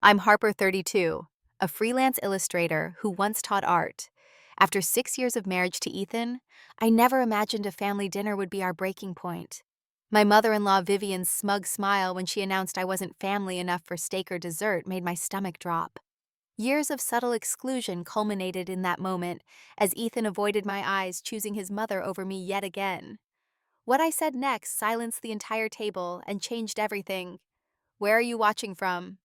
I'm Harper 32, a freelance illustrator who once taught art. After 6 years of marriage to Ethan, I never imagined a family dinner would be our breaking point. My mother-in-law Vivian's smug smile when she announced I wasn't family enough for steak or dessert made my stomach drop. Years of subtle exclusion culminated in that moment as Ethan avoided my eyes, choosing his mother over me yet again. What I said next silenced the entire table and changed everything. Where are you watching from?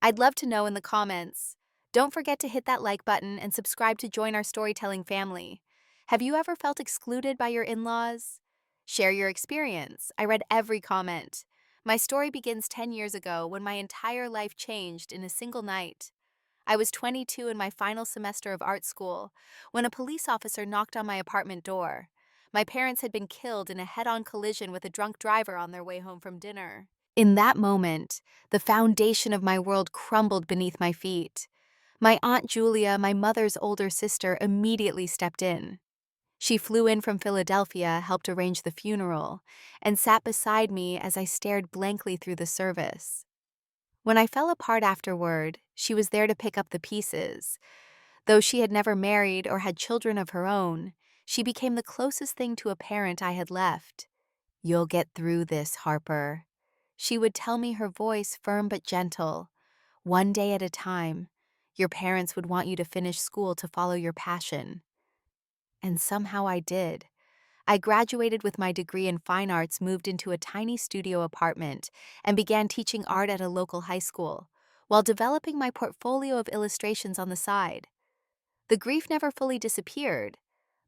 I'd love to know in the comments. Don't forget to hit that like button and subscribe to join our storytelling family. Have you ever felt excluded by your in-laws? Share your experience. I read every comment. My story begins 10 years ago when my entire life changed in a single night. I was 22 in my final semester of art school when a police officer knocked on my apartment door. My parents had been killed in a head-on collision with a drunk driver on their way home from dinner. In that moment, the foundation of my world crumbled beneath my feet. My Aunt Julia, my mother's older sister, immediately stepped in. She flew in from Philadelphia, helped arrange the funeral, and sat beside me as I stared blankly through the service. When I fell apart afterward, she was there to pick up the pieces. Though she had never married or had children of her own, she became the closest thing to a parent I had left. "You'll get through this, Harper," she would tell me, her voice firm but gentle. "One day at a time. Your parents would want you to finish school to follow your passion." And somehow I did. I graduated with my degree in fine arts, moved into a tiny studio apartment, and began teaching art at a local high school, while developing my portfolio of illustrations on the side. The grief never fully disappeared,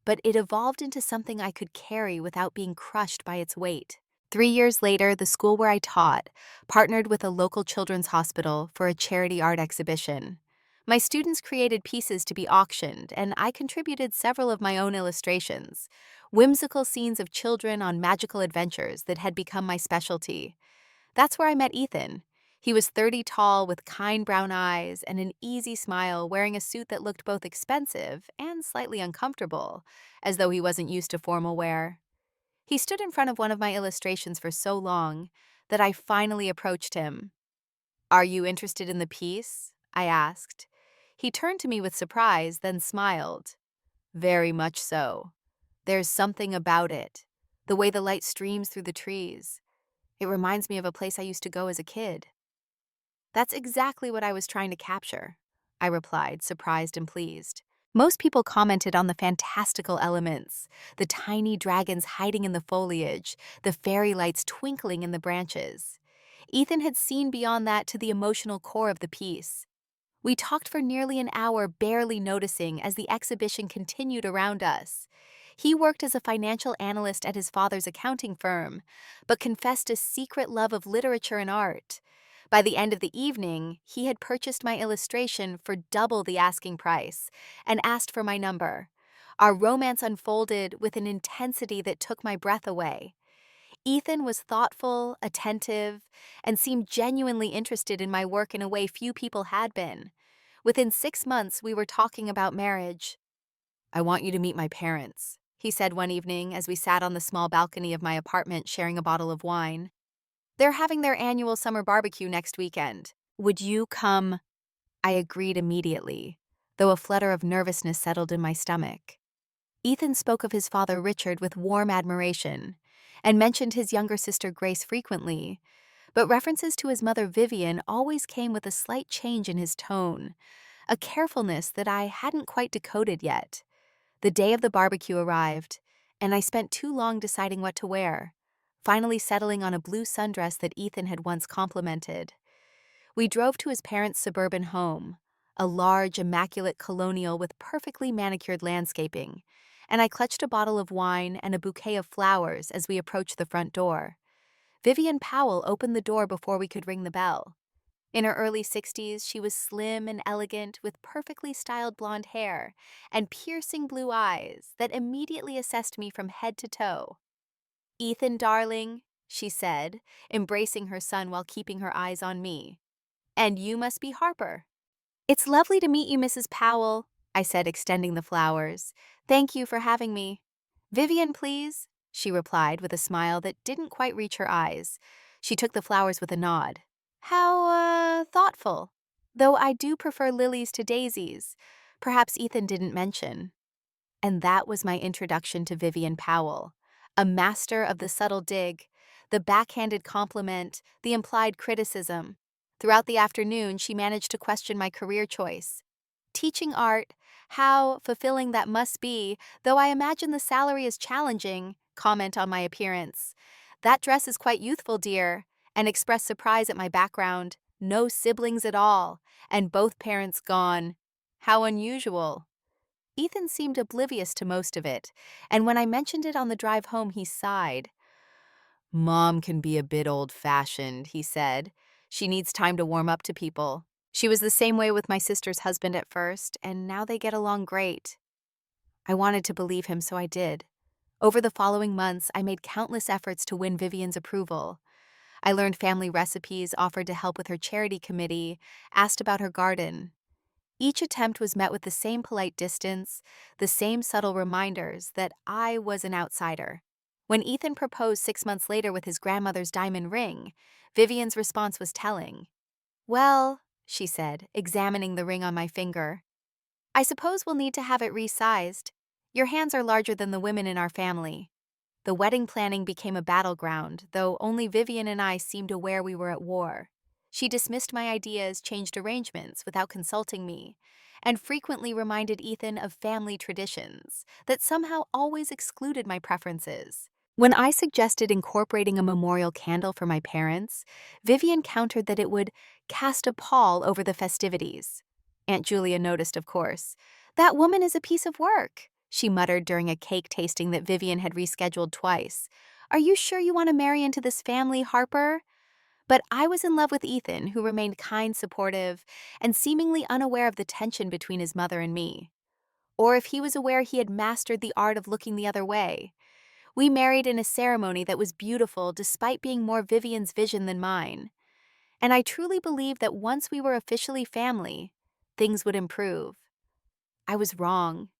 but it evolved into something I could carry without being crushed by its weight. 3 years later, the school where I taught partnered with a local children's hospital for a charity art exhibition. My students created pieces to be auctioned, and I contributed several of my own illustrations, whimsical scenes of children on magical adventures that had become my specialty. That's where I met Ethan. He was 30 tall with kind brown eyes and an easy smile, wearing a suit that looked both expensive and slightly uncomfortable, as though he wasn't used to formal wear. He stood in front of one of my illustrations for so long that I finally approached him. "Are you interested in the piece?" I asked. He turned to me with surprise, then smiled. "Very much so. There's something about it. The way the light streams through the trees. It reminds me of a place I used to go as a kid." "That's exactly what I was trying to capture," I replied, surprised and pleased. Most people commented on the fantastical elements, the tiny dragons hiding in the foliage, the fairy lights twinkling in the branches. Ethan had seen beyond that to the emotional core of the piece. We talked for nearly an hour, barely noticing as the exhibition continued around us. He worked as a financial analyst at his father's accounting firm, but confessed a secret love of literature and art. By the end of the evening, he had purchased my illustration for double the asking price and asked for my number. Our romance unfolded with an intensity that took my breath away. Ethan was thoughtful, attentive, and seemed genuinely interested in my work in a way few people had been. Within 6 months, we were talking about marriage. "I want you to meet my parents," he said one evening as we sat on the small balcony of my apartment sharing a bottle of wine. "They're having their annual summer barbecue next weekend. Would you come?" I agreed immediately, though a flutter of nervousness settled in my stomach. Ethan spoke of his father Richard with warm admiration and mentioned his younger sister Grace frequently, but references to his mother Vivian always came with a slight change in his tone, a carefulness that I hadn't quite decoded yet. The day of the barbecue arrived, and I spent too long deciding what to wear, finally settling on a blue sundress that Ethan had once complimented. We drove to his parents' suburban home, a large, immaculate colonial with perfectly manicured landscaping, and I clutched a bottle of wine and a bouquet of flowers as we approached the front door. Vivian Powell opened the door before we could ring the bell. In her early 60s, she was slim and elegant with perfectly styled blonde hair and piercing blue eyes that immediately assessed me from head to toe. "Ethan, darling," she said, embracing her son while keeping her eyes on me. "And you must be Harper." "It's lovely to meet you, Mrs. Powell," I said, extending the flowers. "Thank you for having me." "Vivian, please," she replied with a smile that didn't quite reach her eyes. She took the flowers with a nod. How, thoughtful. Though I do prefer lilies to daisies. Perhaps Ethan didn't mention. And that was my introduction to Vivian Powell, a master of the subtle dig, the backhanded compliment, the implied criticism. Throughout the afternoon, she managed to question my career choice. Teaching art, how fulfilling that must be, though I imagine the salary is challenging, comment on my appearance. That dress is quite youthful, dear, and express surprise at my background. No siblings at all, and both parents gone. How unusual. Ethan seemed oblivious to most of it, and when I mentioned it on the drive home, he sighed. Mom can be a bit old-fashioned, he said. She needs time to warm up to people. She was the same way with my sister's husband at first, and now they get along great. I wanted to believe him, so I did. Over the following months, I made countless efforts to win Vivian's approval. I learned family recipes, offered to help with her charity committee, asked about her garden. Each attempt was met with the same polite distance, the same subtle reminders that I was an outsider. When Ethan proposed 6 months later with his grandmother's diamond ring, Vivian's response was telling. Well, she said, examining the ring on my finger, I suppose we'll need to have it resized. Your hands are larger than the women in our family. The wedding planning became a battleground, though only Vivian and I seemed aware we were at war. She dismissed my ideas, changed arrangements without consulting me, and frequently reminded Ethan of family traditions that somehow always excluded my preferences. When I suggested incorporating a memorial candle for my parents, Vivian countered that it would cast a pall over the festivities. Aunt Julia noticed, of course. That woman is a piece of work, she muttered during a cake tasting that Vivian had rescheduled twice. Are you sure you want to marry into this family, Harper? But I was in love with Ethan, who remained kind, supportive, and seemingly unaware of the tension between his mother and me. Or if he was aware, he had mastered the art of looking the other way. We married in a ceremony that was beautiful despite being more Vivian's vision than mine. And I truly believed that once we were officially family, things would improve. I was wrong.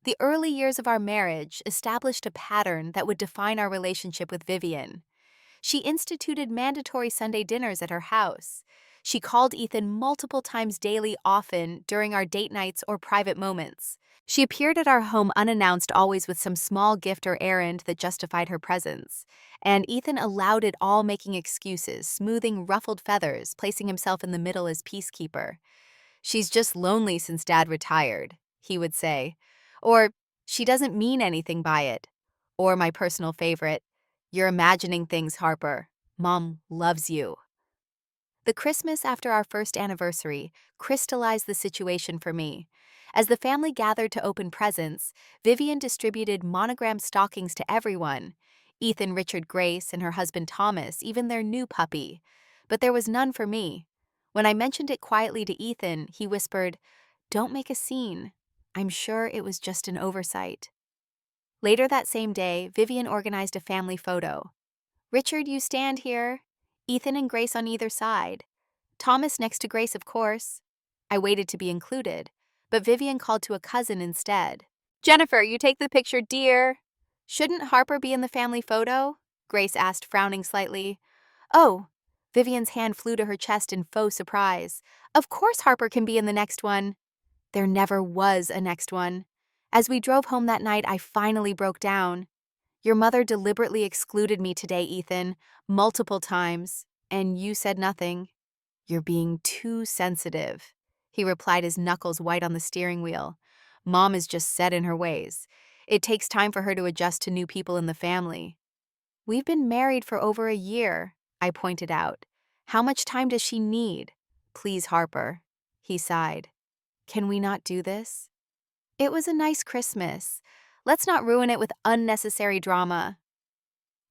The early years of our marriage established a pattern that would define our relationship with Vivian. She instituted mandatory Sunday dinners at her house. She called Ethan multiple times daily, often during our date nights or private moments. She appeared at our home unannounced, always with some small gift or errand that justified her presence. And Ethan allowed it all, making excuses, smoothing ruffled feathers, placing himself in the middle as peacekeeper. She's just lonely since Dad retired, he would say. Or, she doesn't mean anything by it. Or my personal favorite, you're imagining things, Harper. Mom loves you. The Christmas after our first anniversary crystallized the situation for me. As the family gathered to open presents, Vivian distributed monogrammed stockings to everyone. Ethan, Richard, Grace, and her husband Thomas, even their new puppy. But there was none for me. When I mentioned it quietly to Ethan, he whispered, "Don't make a scene. I'm sure it was just an oversight." Later that same day, Vivian organized a family photo. Richard, you stand here. Ethan and Grace on either side. Thomas next to Grace, of course. I waited to be included, but Vivian called to a cousin instead. Jennifer, you take the picture, dear. Shouldn't Harper be in the family photo? Grace asked, frowning slightly. Oh, Vivian's hand flew to her chest in faux surprise. Of course Harper can be in the next one. There never was a next one. As we drove home that night, I finally broke down. Your mother deliberately excluded me today, Ethan, multiple times, and you said nothing. You're being too sensitive, he replied, his knuckles white on the steering wheel. Mom is just set in her ways. It takes time for her to adjust to new people in the family. We've been married for over a year, I pointed out. How much time does she need? Please, Harper, he sighed. Can we not do this? It was a nice Christmas. Let's not ruin it with unnecessary drama.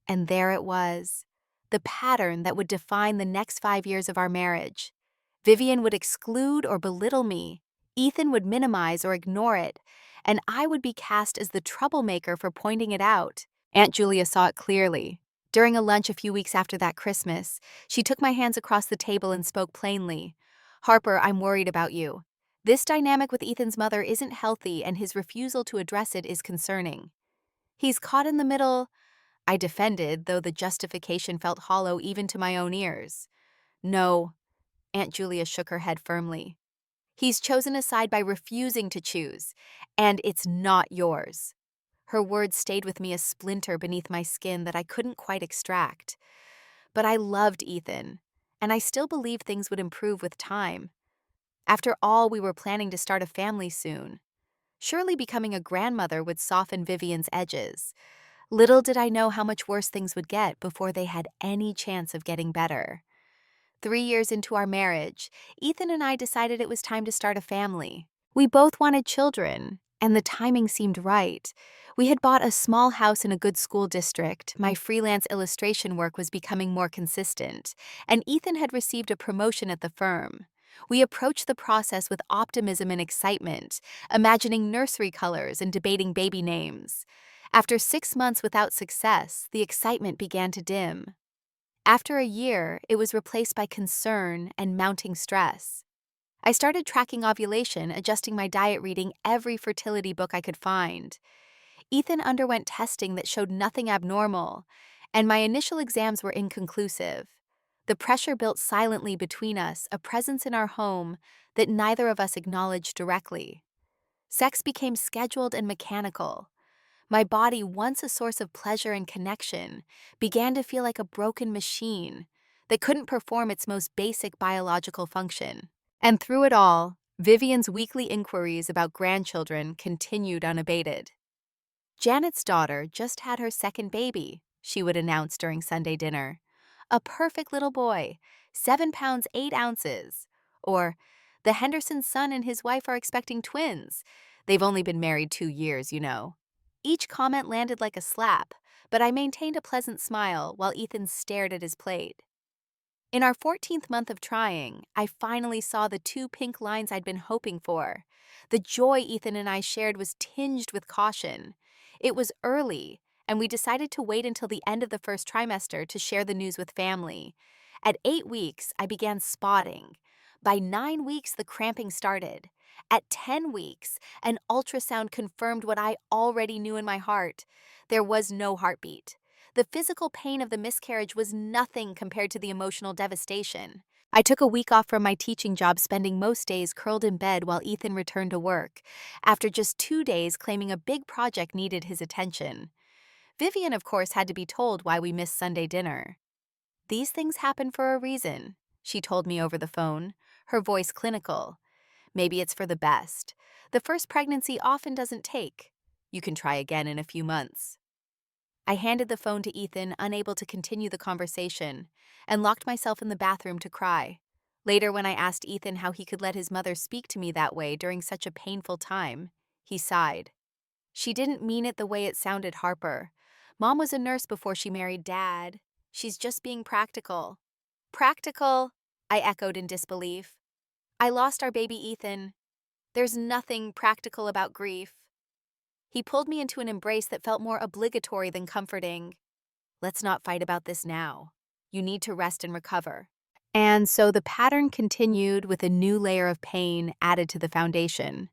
And there it was, the pattern that would define the next 5 years of our marriage. Vivian would exclude or belittle me, Ethan would minimize or ignore it, and I would be cast as the troublemaker for pointing it out. Aunt Julia saw it clearly. During a lunch a few weeks after that Christmas, she took my hands across the table and spoke plainly. Harper, I'm worried about you. This dynamic with Ethan's mother isn't healthy, and his refusal to address it is concerning. He's caught in the middle, I defended, though the justification felt hollow even to my own ears. No, Aunt Julia shook her head firmly. He's chosen a side by refusing to choose, and it's not yours. Her words stayed with me a splinter beneath my skin that I couldn't quite extract. But I loved Ethan, and I still believed things would improve with time. After all, we were planning to start a family soon. Surely becoming a grandmother would soften Vivian's edges. Little did I know how much worse things would get before they had any chance of getting better. 3 years into our marriage, Ethan and I decided it was time to start a family. We both wanted children, and the timing seemed right. We had bought a small house in a good school district, my freelance illustration work was becoming more consistent, and Ethan had received a promotion at the firm. We approached the process with optimism and excitement, imagining nursery colors and debating baby names. After 6 months without success, the excitement began to dim. After a year, it was replaced by concern and mounting stress. I started tracking ovulation, adjusting my diet, reading every fertility book I could find. Ethan underwent testing that showed nothing abnormal, and my initial exams were inconclusive. The pressure built silently between us, a presence in our home that neither of us acknowledged directly. Sex became scheduled and mechanical. My body, once a source of pleasure and connection, began to feel like a broken machine that couldn't perform its most basic biological function. And through it all, Vivian's weekly inquiries about grandchildren continued unabated. Janet's daughter just had her second baby, she would announce during Sunday dinner. A perfect little boy, 7 pounds 8 ounces. Or, the Henderson's son and his wife are expecting twins. They've only been married 2 years, you know. Each comment landed like a slap, but I maintained a pleasant smile while Ethan stared at his plate. In our 14th month of trying, I finally saw the 2 pink lines I'd been hoping for. The joy Ethan and I shared was tinged with caution. It was early, and we decided to wait until the end of the first trimester to share the news with family. At 8 weeks, I began spotting. By 9 weeks, the cramping started. At 10 weeks, an ultrasound confirmed what I already knew in my heart. There was no heartbeat. The physical pain of the miscarriage was nothing compared to the emotional devastation. I took a week off from my teaching job, spending most days curled in bed while Ethan returned to work, after just 2 days claiming a big project needed his attention. Vivian, of course, had to be told why we missed Sunday dinner. "These things happen for a reason," she told me over the phone, her voice clinical. "Maybe it's for the best. The first pregnancy often doesn't take. You can try again in a few months." I handed the phone to Ethan, unable to continue the conversation, and locked myself in the bathroom to cry. Later, when I asked Ethan how he could let his mother speak to me that way during such a painful time, he sighed. "She didn't mean it the way it sounded, Harper. Mom was a nurse before she married Dad. She's just being practical." "Practical?" I echoed in disbelief. "I lost our baby Ethan. There's nothing practical about grief." He pulled me into an embrace that felt more obligatory than comforting. "Let's not fight about this now. You need to rest and recover." And so the pattern continued, with a new layer of pain added to the foundation.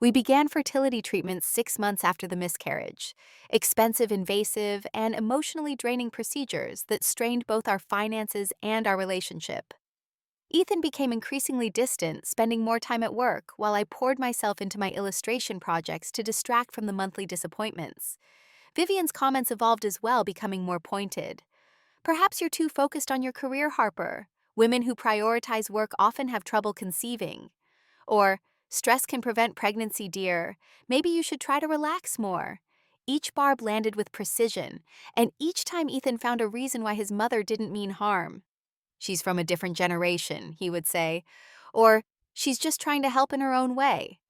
We began fertility treatments 6 months after the miscarriage, expensive, invasive, and emotionally draining procedures that strained both our finances and our relationship. Ethan became increasingly distant, spending more time at work, while I poured myself into my illustration projects to distract from the monthly disappointments. Vivian's comments evolved as well, becoming more pointed. "Perhaps you're too focused on your career, Harper. Women who prioritize work often have trouble conceiving." Or, "Stress can prevent pregnancy, dear. Maybe you should try to relax more." Each barb landed with precision, and each time Ethan found a reason why his mother didn't mean harm. "She's from a different generation," he would say, or "she's just trying to help in her own way."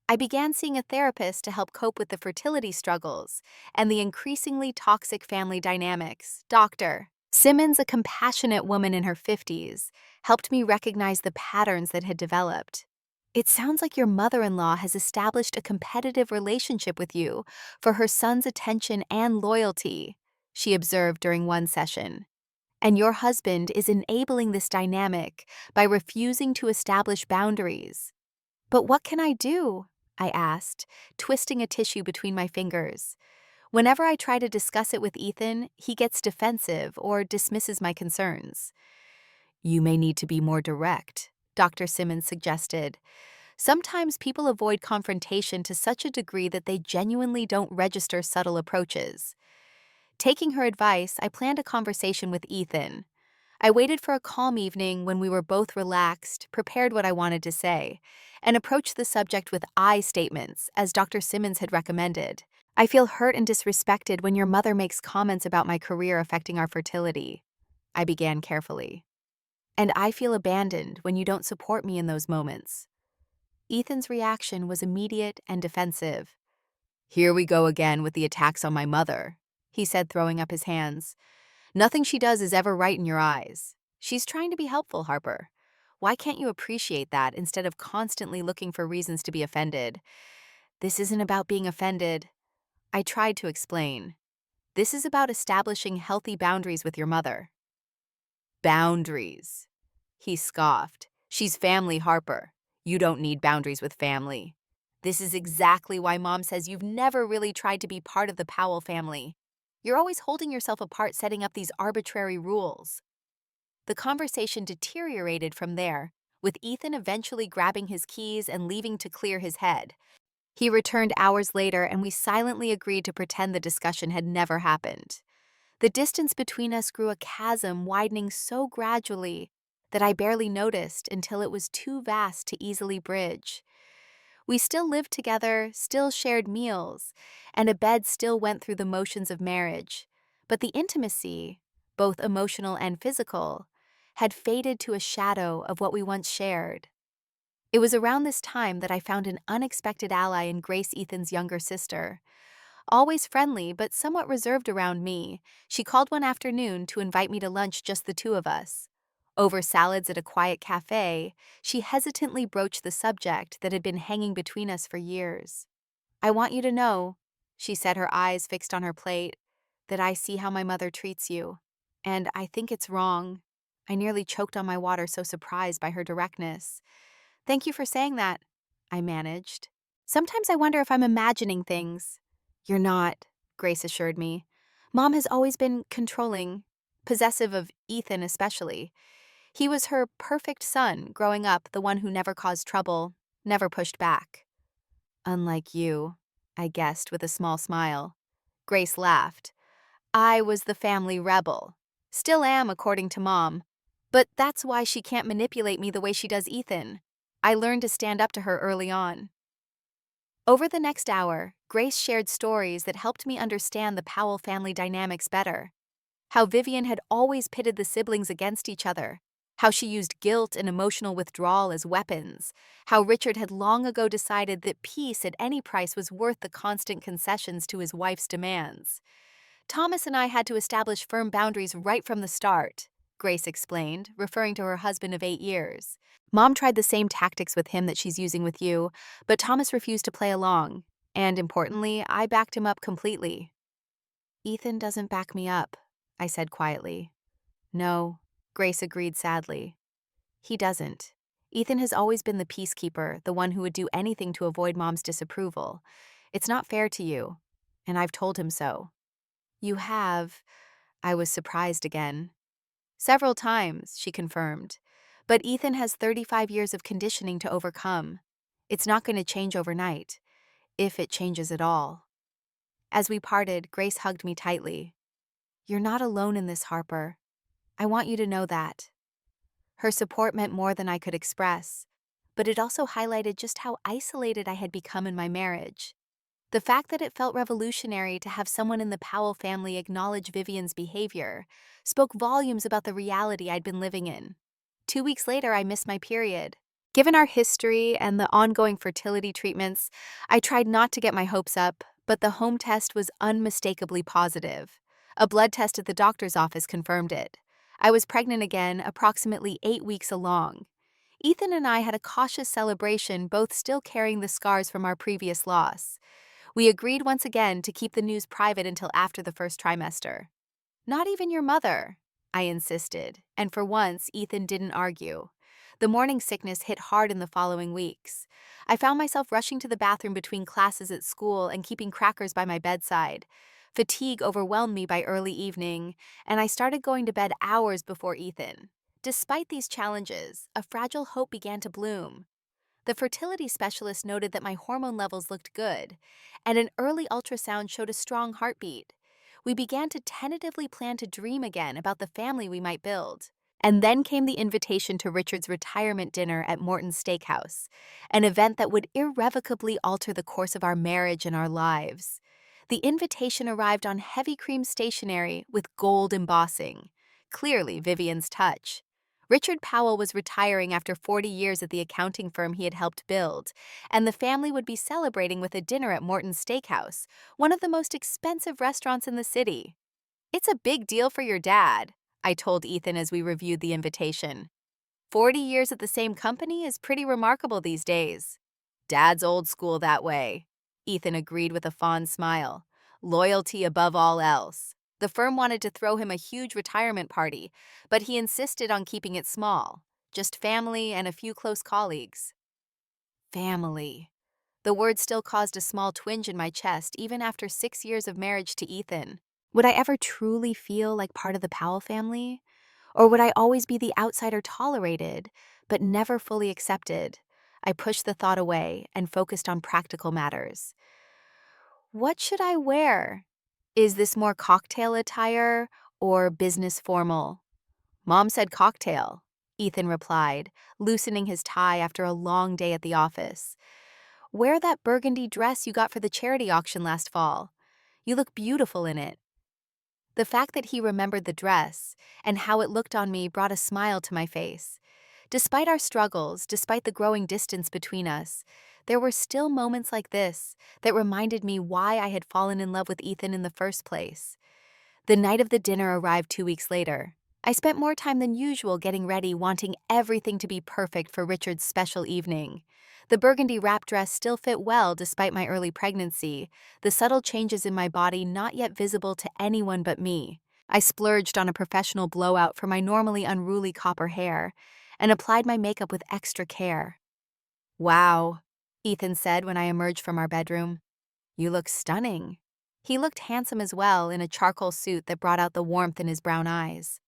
I began seeing a therapist to help cope with the fertility struggles and the increasingly toxic family dynamics. Dr. Simmons, a compassionate woman in her 50s, helped me recognize the patterns that had developed. "It sounds like your mother-in-law has established a competitive relationship with you for her son's attention and loyalty," she observed during one session. "And your husband is enabling this dynamic by refusing to establish boundaries." "But what can I do?" I asked, twisting a tissue between my fingers. Whenever I try to discuss it with Ethan, he gets defensive or dismisses my concerns. You may need to be more direct, Dr. Simmons suggested. Sometimes people avoid confrontation to such a degree that they genuinely don't register subtle approaches. Taking her advice, I planned a conversation with Ethan. I waited for a calm evening when we were both relaxed, prepared what I wanted to say, and approached the subject with I statements, as Dr. Simmons had recommended. I feel hurt and disrespected when your mother makes comments about my career affecting our fertility, I began carefully. And I feel abandoned when you don't support me in those moments. Ethan's reaction was immediate and defensive. Here we go again with the attacks on my mother, he said, throwing up his hands. Nothing she does is ever right in your eyes. She's trying to be helpful, Harper. Why can't you appreciate that instead of constantly looking for reasons to be offended? This isn't about being offended. I tried to explain. This is about establishing healthy boundaries with your mother. Boundaries, he scoffed. She's family, Harper. You don't need boundaries with family. This is exactly why Mom says you've never really tried to be part of the Powell family. You're always holding yourself apart, setting up these arbitrary rules. The conversation deteriorated from there, with Ethan eventually grabbing his keys and leaving to clear his head. He returned hours later, and we silently agreed to pretend the discussion had never happened. The distance between us grew a chasm, widening so gradually that I barely noticed until it was too vast to easily bridge. We still lived together, still shared meals, and a bed still went through the motions of marriage. But the intimacy, both emotional and physical, had faded to a shadow of what we once shared. It was around this time that I found an unexpected ally in Grace, Ethan's younger sister. Always friendly but somewhat reserved around me, she called one afternoon to invite me to lunch, just the two of us. Over salads at a quiet cafe, she hesitantly broached the subject that had been hanging between us for years. I want you to know, she said, her eyes fixed on her plate, that I see how my mother treats you. And I think it's wrong. I nearly choked on my water, so surprised by her directness. Thank you for saying that, I managed. Sometimes I wonder if I'm imagining things. You're not, Grace assured me. Mom has always been controlling, possessive of Ethan especially. He was her perfect son growing up, the one who never caused trouble, never pushed back. Unlike you, I guessed with a small smile. Grace laughed. I was the family rebel. Still am, according to Mom. But that's why she can't manipulate me the way she does Ethan. I learned to stand up to her early on. Over the next hour, Grace shared stories that helped me understand the Powell family dynamics better. How Vivian had always pitted the siblings against each other. How she used guilt and emotional withdrawal as weapons. How Richard had long ago decided that peace at any price was worth the constant concessions to his wife's demands. Thomas and I had to establish firm boundaries right from the start, Grace explained, referring to her husband of 8 years. Mom tried the same tactics with him that she's using with you, but Thomas refused to play along. And importantly, I backed him up completely. Ethan doesn't back me up, I said quietly. No, Grace agreed sadly. He doesn't. Ethan has always been the peacekeeper, the one who would do anything to avoid Mom's disapproval. It's not fair to you, and I've told him so. You have? I was surprised again. Several times, she confirmed. But Ethan has 35 years of conditioning to overcome. It's not going to change overnight, if it changes at all. As we parted, Grace hugged me tightly. You're not alone in this, Harper. I want you to know that. Her support meant more than I could express, but it also highlighted just how isolated I had become in my marriage. The fact that it felt revolutionary to have someone in the Powell family acknowledge Vivian's behavior spoke volumes about the reality I'd been living in. 2 weeks later, I missed my period. Given our history and the ongoing fertility treatments, I tried not to get my hopes up, but the home test was unmistakably positive. A blood test at the doctor's office confirmed it. I was pregnant again, approximately 8 weeks along. Ethan and I had a cautious celebration, both still carrying the scars from our previous loss. We agreed once again to keep the news private until after the first trimester. Not even your mother, I insisted, and for once, Ethan didn't argue. The morning sickness hit hard in the following weeks. I found myself rushing to the bathroom between classes at school and keeping crackers by my bedside. Fatigue overwhelmed me by early evening, and I started going to bed hours before Ethan. Despite these challenges, a fragile hope began to bloom. The fertility specialist noted that my hormone levels looked good, and an early ultrasound showed a strong heartbeat. We began to tentatively plan to dream again about the family we might build. And then came the invitation to Richard's retirement dinner at Morton's Steakhouse, an event that would irrevocably alter the course of our marriage and our lives. The invitation arrived on heavy cream stationery with gold embossing, clearly Vivian's touch. Richard Powell was retiring after 40 years at the accounting firm he had helped build, and the family would be celebrating with a dinner at Morton's Steakhouse, one of the most expensive restaurants in the city. "It's a big deal for your dad," I told Ethan as we reviewed the invitation. 40 years at the same company is pretty remarkable these days. "Dad's old school that way," Ethan agreed with a fond smile. "Loyalty above all else." The firm wanted to throw him a huge retirement party, but he insisted on keeping it small, just family and a few close colleagues. Family. The word still caused a small twinge in my chest even after 6 years of marriage to Ethan. Would I ever truly feel like part of the Powell family? Or would I always be the outsider tolerated, but never fully accepted? I pushed the thought away and focused on practical matters. What should I wear? Is this more cocktail attire or business formal? Mom said cocktail, Ethan replied, loosening his tie after a long day at the office. Wear that burgundy dress you got for the charity auction last fall. You look beautiful in it. The fact that he remembered the dress and how it looked on me brought a smile to my face. Despite our struggles, despite the growing distance between us, there were still moments like this that reminded me why I had fallen in love with Ethan in the first place. The night of the dinner arrived 2 weeks later. I spent more time than usual getting ready, wanting everything to be perfect for Richard's special evening. The burgundy wrap dress still fit well despite my early pregnancy, the subtle changes in my body not yet visible to anyone but me. I splurged on a professional blowout for my normally unruly copper hair and applied my makeup with extra care. "Wow," Ethan said when I emerged from our bedroom. "You look stunning." He looked handsome as well in a charcoal suit that brought out the warmth in his brown eyes.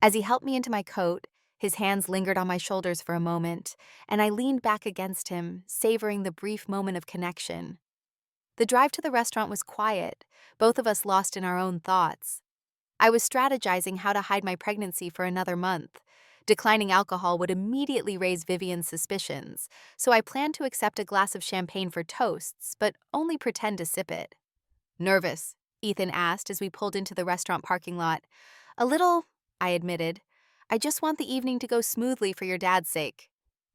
As he helped me into my coat, his hands lingered on my shoulders for a moment, and I leaned back against him, savoring the brief moment of connection. The drive to the restaurant was quiet, both of us lost in our own thoughts. I was strategizing how to hide my pregnancy for another month. Declining alcohol would immediately raise Vivian's suspicions, so I planned to accept a glass of champagne for toasts, but only pretend to sip it. "Nervous?" Ethan asked as we pulled into the restaurant parking lot. "A little," I admitted. "I just want the evening to go smoothly for your dad's sake."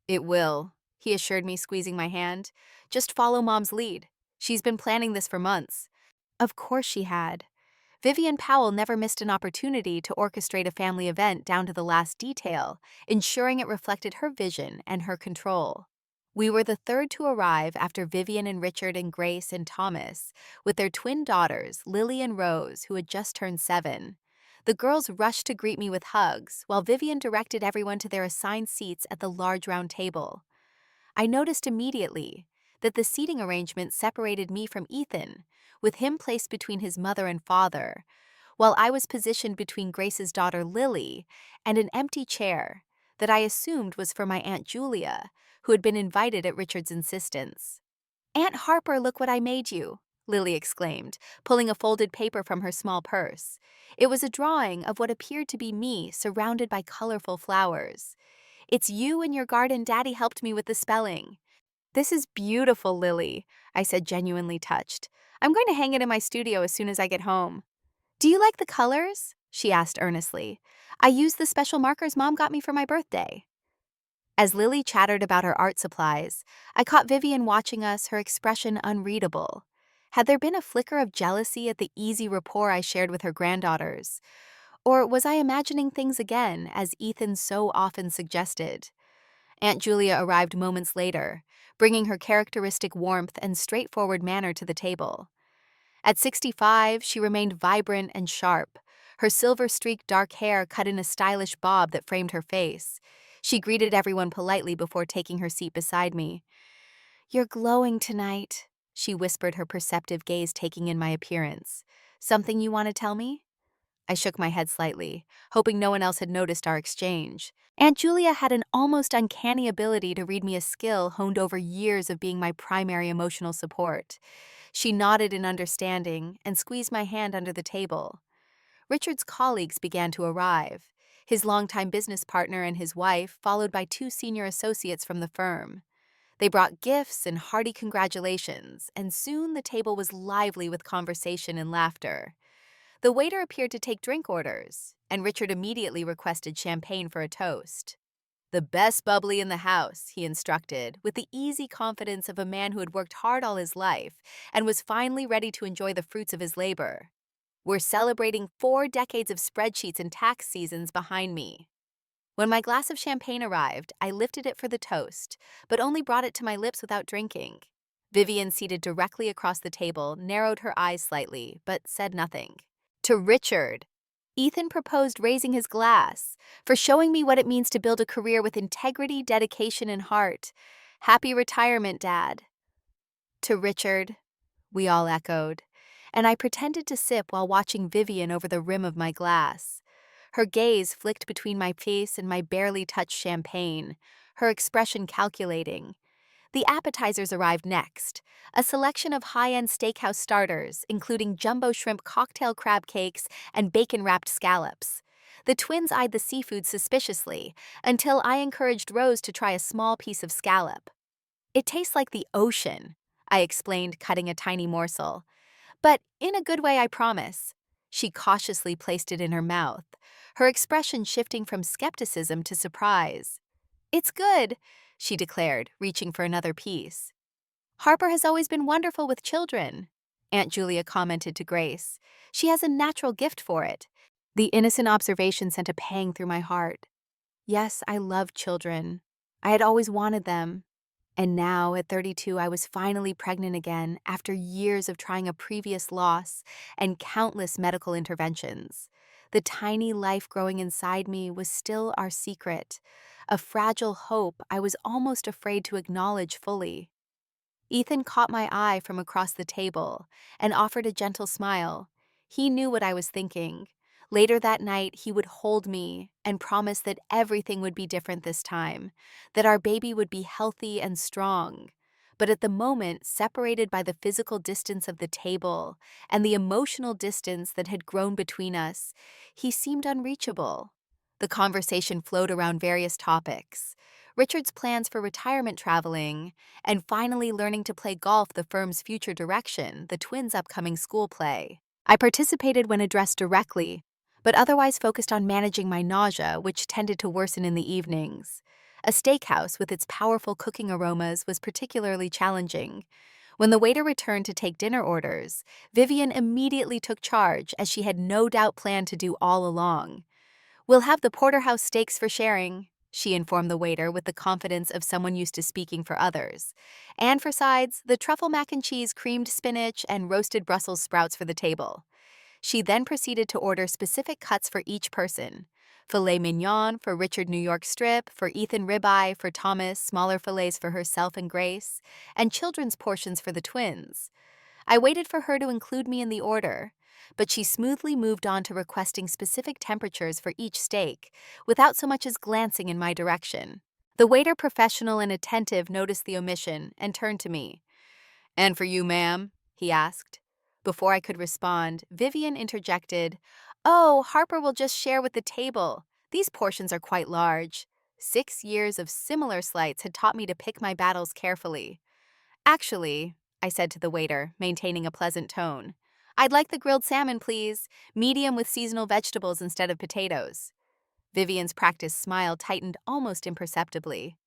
"It will," he assured me, squeezing my hand. "Just follow Mom's lead. She's been planning this for months." Of course she had. Vivian Powell never missed an opportunity to orchestrate a family event down to the last detail, ensuring it reflected her vision and her control. We were the third to arrive after Vivian and Richard and Grace and Thomas, with their twin daughters, Lily and Rose, who had just turned 7. The girls rushed to greet me with hugs, while Vivian directed everyone to their assigned seats at the large round table. I noticed immediately that the seating arrangement separated me from Ethan, with him placed between his mother and father, while I was positioned between Grace's daughter Lily and an empty chair that I assumed was for my Aunt Julia, who had been invited at Richard's insistence. "Aunt Harper, look what I made you," Lily exclaimed, pulling a folded paper from her small purse. It was a drawing of what appeared to be me surrounded by colorful flowers. "It's you and your garden Daddy helped me with the spelling." "This is beautiful, Lily," I said, genuinely touched. "I'm going to hang it in my studio as soon as I get home." "Do you like the colors?" she asked earnestly. "I used the special markers Mom got me for my birthday." As Lily chattered about her art supplies, I caught Vivian watching us, her expression unreadable. Had there been a flicker of jealousy at the easy rapport I shared with her granddaughters? Or was I imagining things again, as Ethan so often suggested? Aunt Julia arrived moments later, bringing her characteristic warmth and straightforward manner to the table. At 65, she remained vibrant and sharp, her silver-streaked dark hair cut in a stylish bob that framed her face. She greeted everyone politely before taking her seat beside me. "You're glowing tonight," she whispered, her perceptive gaze taking in my appearance. "Something you want to tell me?" I shook my head slightly, hoping no one else had noticed our exchange. Aunt Julia had an almost uncanny ability to read me, a skill honed over years of being my primary emotional support. She nodded in understanding and squeezed my hand under the table. Richard's colleagues began to arrive, his longtime business partner and his wife, followed by two senior associates from the firm. They brought gifts and hearty congratulations, and soon the table was lively with conversation and laughter. The waiter appeared to take drink orders, and Richard immediately requested champagne for a toast. "The best bubbly in the house," he instructed, with the easy confidence of a man who had worked hard all his life and was finally ready to enjoy the fruits of his labor. "We're celebrating 4 decades of spreadsheets and tax seasons behind me." When my glass of champagne arrived, I lifted it for the toast, but only brought it to my lips without drinking. Vivian, seated directly across the table, narrowed her eyes slightly, but said nothing. To Richard, Ethan proposed raising his glass, "For showing me what it means to build a career with integrity, dedication, and heart. Happy retirement, Dad." To Richard, we all echoed, and I pretended to sip while watching Vivian over the rim of my glass. Her gaze flicked between my face and my barely touched champagne, her expression calculating. The appetizers arrived next, a selection of high-end steakhouse starters, including jumbo shrimp cocktail crab cakes and bacon-wrapped scallops. The twins eyed the seafood suspiciously until I encouraged Rose to try a small piece of scallop. "It tastes like the ocean," I explained, cutting a tiny morsel. "But in a good way, I promise." She cautiously placed it in her mouth, her expression shifting from skepticism to surprise. "It's good," she declared, reaching for another piece. "Harper has always been wonderful with children," Aunt Julia commented to Grace. "She has a natural gift for it." The innocent observation sent a pang through my heart. Yes, I love children. I had always wanted them. And now, at 32, I was finally pregnant again after years of trying a previous loss and countless medical interventions. The tiny life growing inside me was still our secret, a fragile hope I was almost afraid to acknowledge fully. Ethan caught my eye from across the table and offered a gentle smile. He knew what I was thinking. Later that night, he would hold me and promise that everything would be different this time, that our baby would be healthy and strong. But at the moment, separated by the physical distance of the table and the emotional distance that had grown between us, he seemed unreachable. The conversation flowed around various topics: Richard's plans for retirement traveling, and finally learning to play golf, the firm's future direction, the twins' upcoming school play. I participated when addressed directly, but otherwise focused on managing my nausea, which tended to worsen in the evenings. A steakhouse with its powerful cooking aromas was particularly challenging. When the waiter returned to take dinner orders, Vivian immediately took charge, as she had no doubt planned to do all along. "We'll have the porterhouse steaks for sharing," she informed the waiter with the confidence of someone used to speaking for others. "And for sides, the truffle mac and cheese, creamed spinach, and roasted Brussels sprouts for the table." She then proceeded to order specific cuts for each person: filet mignon for Richard, New York strip, for Ethan ribeye, for Thomas smaller fillets for herself and Grace, and children's portions for the twins. I waited for her to include me in the order, but she smoothly moved on to requesting specific temperatures for each steak, without so much as glancing in my direction. The waiter, professional and attentive, noticed the omission and turned to me. "And for you, ma'am?" he asked. Before I could respond, Vivian interjected, "Oh, Harper will just share with the table. These portions are quite large." 6 years of similar slights had taught me to pick my battles carefully. "Actually," I said to the waiter, maintaining a pleasant tone, "I'd like the grilled salmon, please, medium with seasonal vegetables instead of potatoes." Vivian's practiced smile tightened almost imperceptibly.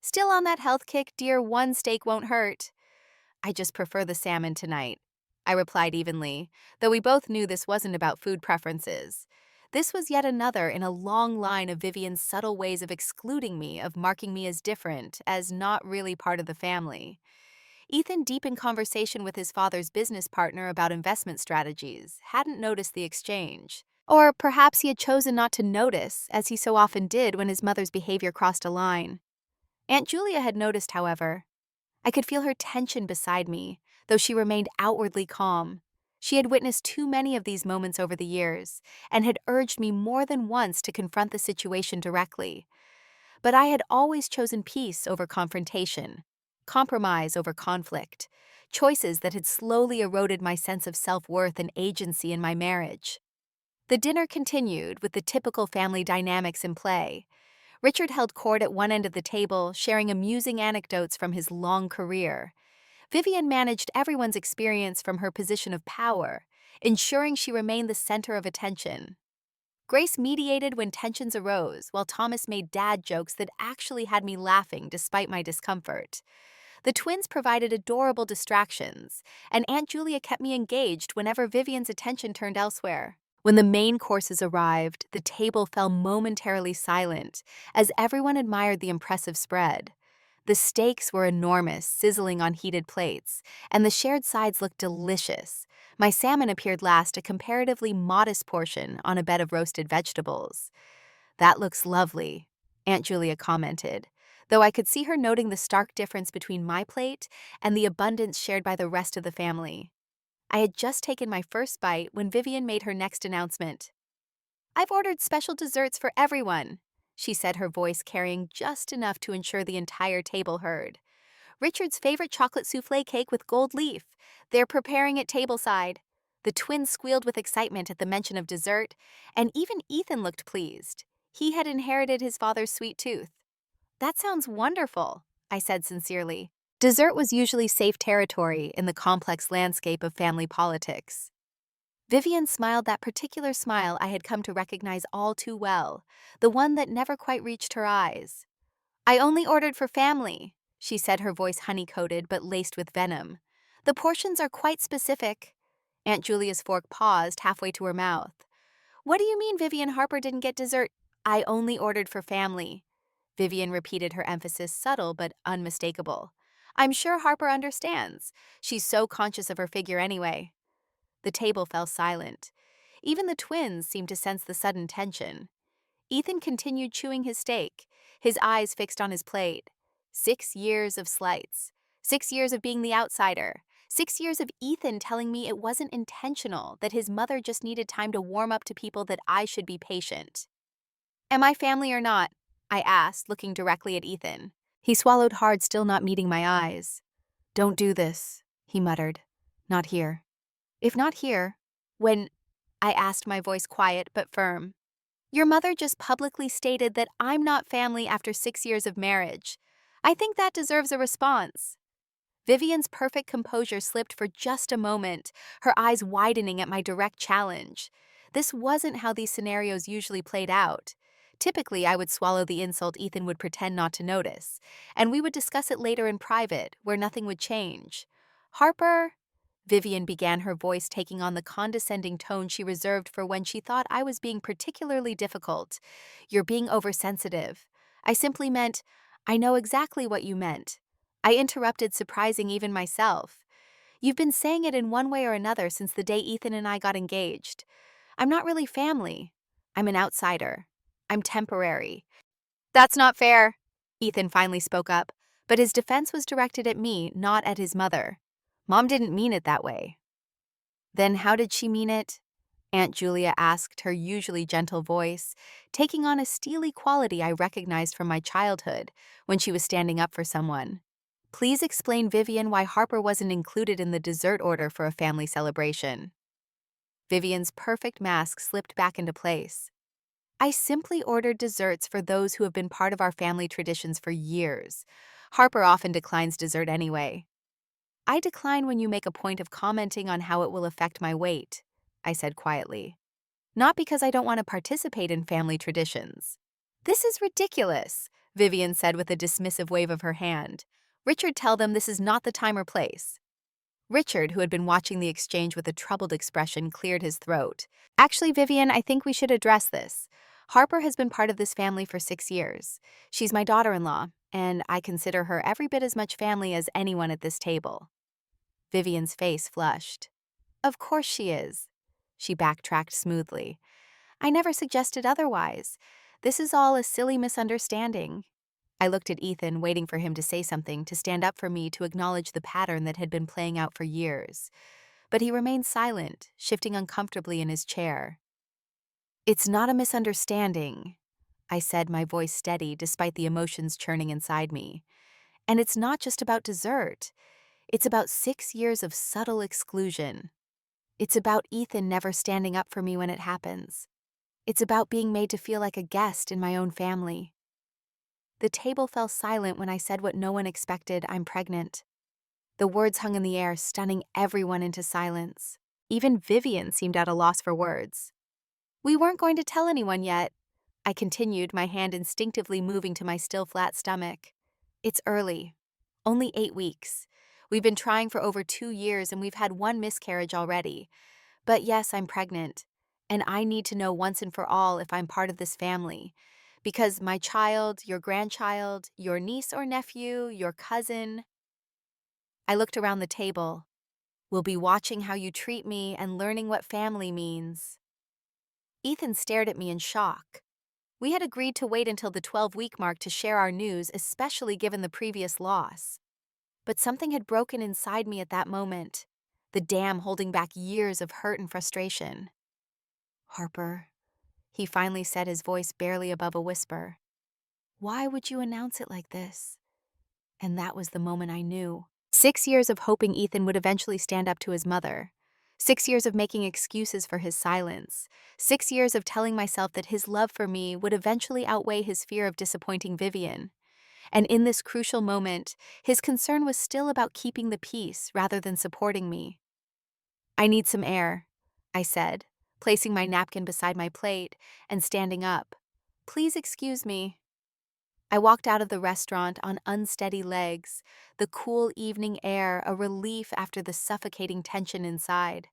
"Still on that health kick, dear? One steak won't hurt." "I just prefer the salmon tonight," I replied evenly, though we both knew this wasn't about food preferences. This was yet another in a long line of Vivian's subtle ways of excluding me, of marking me as different, as not really part of the family. Ethan, deep in conversation with his father's business partner about investment strategies, hadn't noticed the exchange. Or perhaps he had chosen not to notice, as he so often did when his mother's behavior crossed a line. Aunt Julia had noticed, however. I could feel her tension beside me, though she remained outwardly calm. She had witnessed too many of these moments over the years and had urged me more than once to confront the situation directly. But I had always chosen peace over confrontation, compromise over conflict, choices that had slowly eroded my sense of self-worth and agency in my marriage. The dinner continued with the typical family dynamics in play. Richard held court at one end of the table, sharing amusing anecdotes from his long career. Vivian managed everyone's experience from her position of power, ensuring she remained the center of attention. Grace mediated when tensions arose, while Thomas made dad jokes that actually had me laughing despite my discomfort. The twins provided adorable distractions, and Aunt Julia kept me engaged whenever Vivian's attention turned elsewhere. When the main courses arrived, the table fell momentarily silent as everyone admired the impressive spread. The steaks were enormous, sizzling on heated plates, and the shared sides looked delicious. My salmon appeared last, a comparatively modest portion on a bed of roasted vegetables. "That looks lovely," Aunt Julia commented, though I could see her noting the stark difference between my plate and the abundance shared by the rest of the family. I had just taken my first bite when Vivian made her next announcement. "I've ordered special desserts for everyone," she said, her voice carrying just enough to ensure the entire table heard. "Richard's favorite chocolate souffle cake with gold leaf. They're preparing it tableside." The twins squealed with excitement at the mention of dessert, and even Ethan looked pleased. He had inherited his father's sweet tooth. "That sounds wonderful," I said sincerely. Dessert was usually safe territory in the complex landscape of family politics. Vivian smiled that particular smile I had come to recognize all too well, the one that never quite reached her eyes. "I only ordered for family," she said, her voice honey-coated but laced with venom. "The portions are quite specific." Aunt Julia's fork paused halfway to her mouth. "What do you mean Vivian Harper didn't get dessert?" "I only ordered for family." Vivian repeated, her emphasis subtle but unmistakable. "I'm sure Harper understands. She's so conscious of her figure anyway." The table fell silent. Even the twins seemed to sense the sudden tension. Ethan continued chewing his steak, his eyes fixed on his plate. 6 years of slights. 6 years of being the outsider. 6 years of Ethan telling me it wasn't intentional, that his mother just needed time to warm up to people, that I should be patient. "Am I family or not?" I asked, looking directly at Ethan. He swallowed hard, still not meeting my eyes. "Don't do this," he muttered. "Not here." "If not here, when?" I asked, my voice quiet but firm. "Your mother just publicly stated that I'm not family after 6 years of marriage. I think that deserves a response." Vivian's perfect composure slipped for just a moment, her eyes widening at my direct challenge. This wasn't how these scenarios usually played out. Typically, I would swallow the insult, Ethan would pretend not to notice, and we would discuss it later in private, where nothing would change. "Harper," Vivian began, her voice taking on the condescending tone she reserved for when she thought I was being particularly difficult. "You're being oversensitive." I simply meant, "I know exactly what you meant." I interrupted, surprising even myself. "You've been saying it in one way or another since the day Ethan and I got engaged. I'm not really family. I'm an outsider. I'm temporary." "That's not fair," Ethan finally spoke up, but his defense was directed at me, not at his mother. "Mom didn't mean it that way." "Then how did she mean it?" Aunt Julia asked, her usually gentle voice taking on a steely quality I recognized from my childhood when she was standing up for someone. "Please explain, Vivian, why Harper wasn't included in the dessert order for a family celebration." Vivian's perfect mask slipped back into place. "I simply ordered desserts for those who have been part of our family traditions for years. Harper often declines dessert anyway." "I decline when you make a point of commenting on how it will affect my weight," I said quietly. "Not because I don't want to participate in family traditions." "This is ridiculous," Vivian said with a dismissive wave of her hand. "Richard, tell them this is not the time or place." Richard, who had been watching the exchange with a troubled expression, cleared his throat. "Actually, Vivian, I think we should address this. Harper has been part of this family for 6 years. She's my daughter-in-law, and I consider her every bit as much family as anyone at this table." Vivian's face flushed. "Of course she is." She backtracked smoothly. "I never suggested otherwise. This is all a silly misunderstanding." I looked at Ethan, waiting for him to say something, to stand up for me, to acknowledge the pattern that had been playing out for years. but he remained silent, shifting uncomfortably in his chair. "It's not a misunderstanding," I said, my voice steady despite the emotions churning inside me. "And it's not just about dessert. It's about 6 years of subtle exclusion. It's about Ethan never standing up for me when it happens. It's about being made to feel like a guest in my own family." The table fell silent when I said what no one expected: I'm pregnant. The words hung in the air, stunning everyone into silence. Even Vivian seemed at a loss for words. "We weren't going to tell anyone yet," I continued, my hand instinctively moving to my still flat stomach. "It's early. Only 8 weeks. We've been trying for over 2 years and we've had one miscarriage already. But yes, I'm pregnant. And I need to know once and for all if I'm part of this family. Because my child, your grandchild, your niece or nephew, your cousin—" I looked around the table. "Will be watching how you treat me and learning what family means." Ethan stared at me in shock. We had agreed to wait until the 12-week mark to share our news, especially given the previous loss. But something had broken inside me at that moment, the dam holding back years of hurt and frustration. "Harper," he finally said, his voice barely above a whisper, "why would you announce it like this?" And that was the moment I knew. 6 years of hoping Ethan would eventually stand up to his mother. 6 years of making excuses for his silence. 6 years of telling myself that his love for me would eventually outweigh his fear of disappointing Vivian. And in this crucial moment, his concern was still about keeping the peace rather than supporting me. "I need some air," I said, placing my napkin beside my plate and standing up. "Please excuse me." I walked out of the restaurant on unsteady legs, the cool evening air a relief after the suffocating tension inside.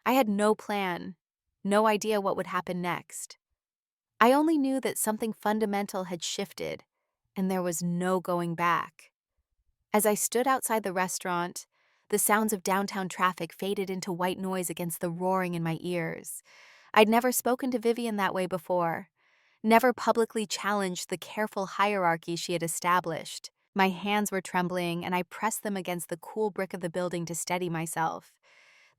I had no plan, no idea what would happen next. I only knew that something fundamental had shifted, and there was no going back. As I stood outside the restaurant, the sounds of downtown traffic faded into white noise against the roaring in my ears. I'd never spoken to Vivian that way before, never publicly challenged the careful hierarchy she had established. My hands were trembling, and I pressed them against the cool brick of the building to steady myself.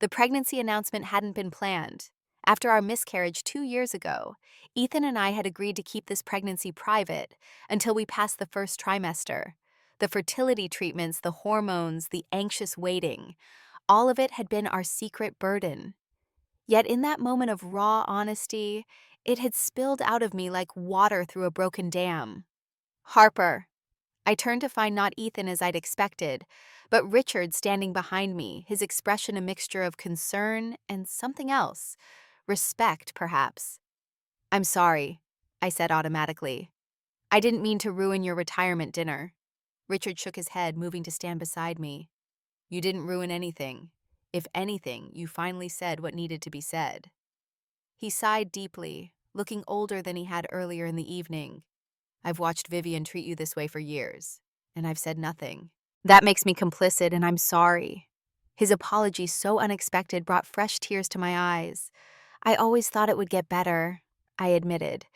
The pregnancy announcement hadn't been planned. After our miscarriage 2 years ago, Ethan and I had agreed to keep this pregnancy private until we passed the first trimester. The fertility treatments, the hormones, the anxious waiting, all of it had been our secret burden. Yet in that moment of raw honesty, it had spilled out of me like water through a broken dam. "Harper." I turned to find not Ethan as I'd expected, but Richard standing behind me, his expression a mixture of concern and something else. Respect, perhaps. "I'm sorry," I said automatically. "I didn't mean to ruin your retirement dinner." Richard shook his head, moving to stand beside me. "You didn't ruin anything. If anything, you finally said what needed to be said." He sighed deeply, looking older than he had earlier in the evening. "I've watched Vivian treat you this way for years, and I've said nothing. That makes me complicit, and I'm sorry." His apology, so unexpected, brought fresh tears to my eyes. "I always thought it would get better," I admitted,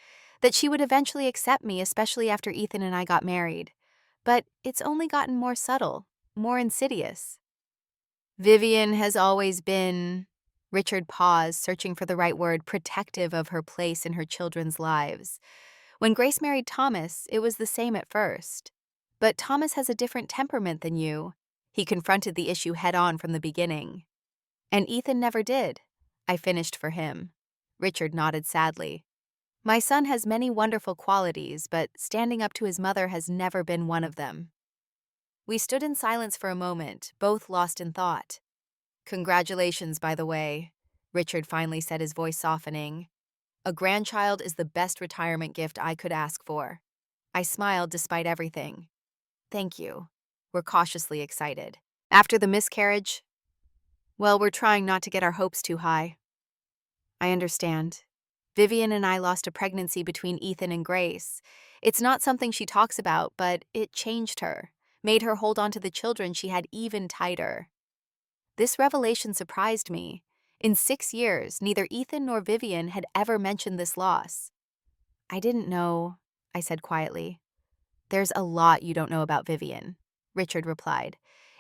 "that she would eventually accept me, especially after Ethan and I got married. But it's only gotten more subtle, more insidious." "Vivian has always been—" Richard paused, searching for the right word, protective of her place in her children's lives. "When Grace married Thomas, it was the same at first. But Thomas has a different temperament than you." He confronted the issue head-on from the beginning. "And Ethan never did," I finished for him. Richard nodded sadly. "My son has many wonderful qualities, but standing up to his mother has never been one of them." We stood in silence for a moment, both lost in thought. "Congratulations, by the way," Richard finally said, his voice softening. "A grandchild is the best retirement gift I could ask for." I smiled despite everything. "Thank you." We're cautiously excited. "After the miscarriage?" "Well, we're trying not to get our hopes too high." "I understand. Vivian and I lost a pregnancy between Ethan and Grace. It's not something she talks about, but it changed her, made her hold on to the children she had even tighter." This revelation surprised me. In 6 years, neither Ethan nor Vivian had ever mentioned this loss. "I didn't know," I said quietly. "There's a lot you don't know about Vivian," Richard replied.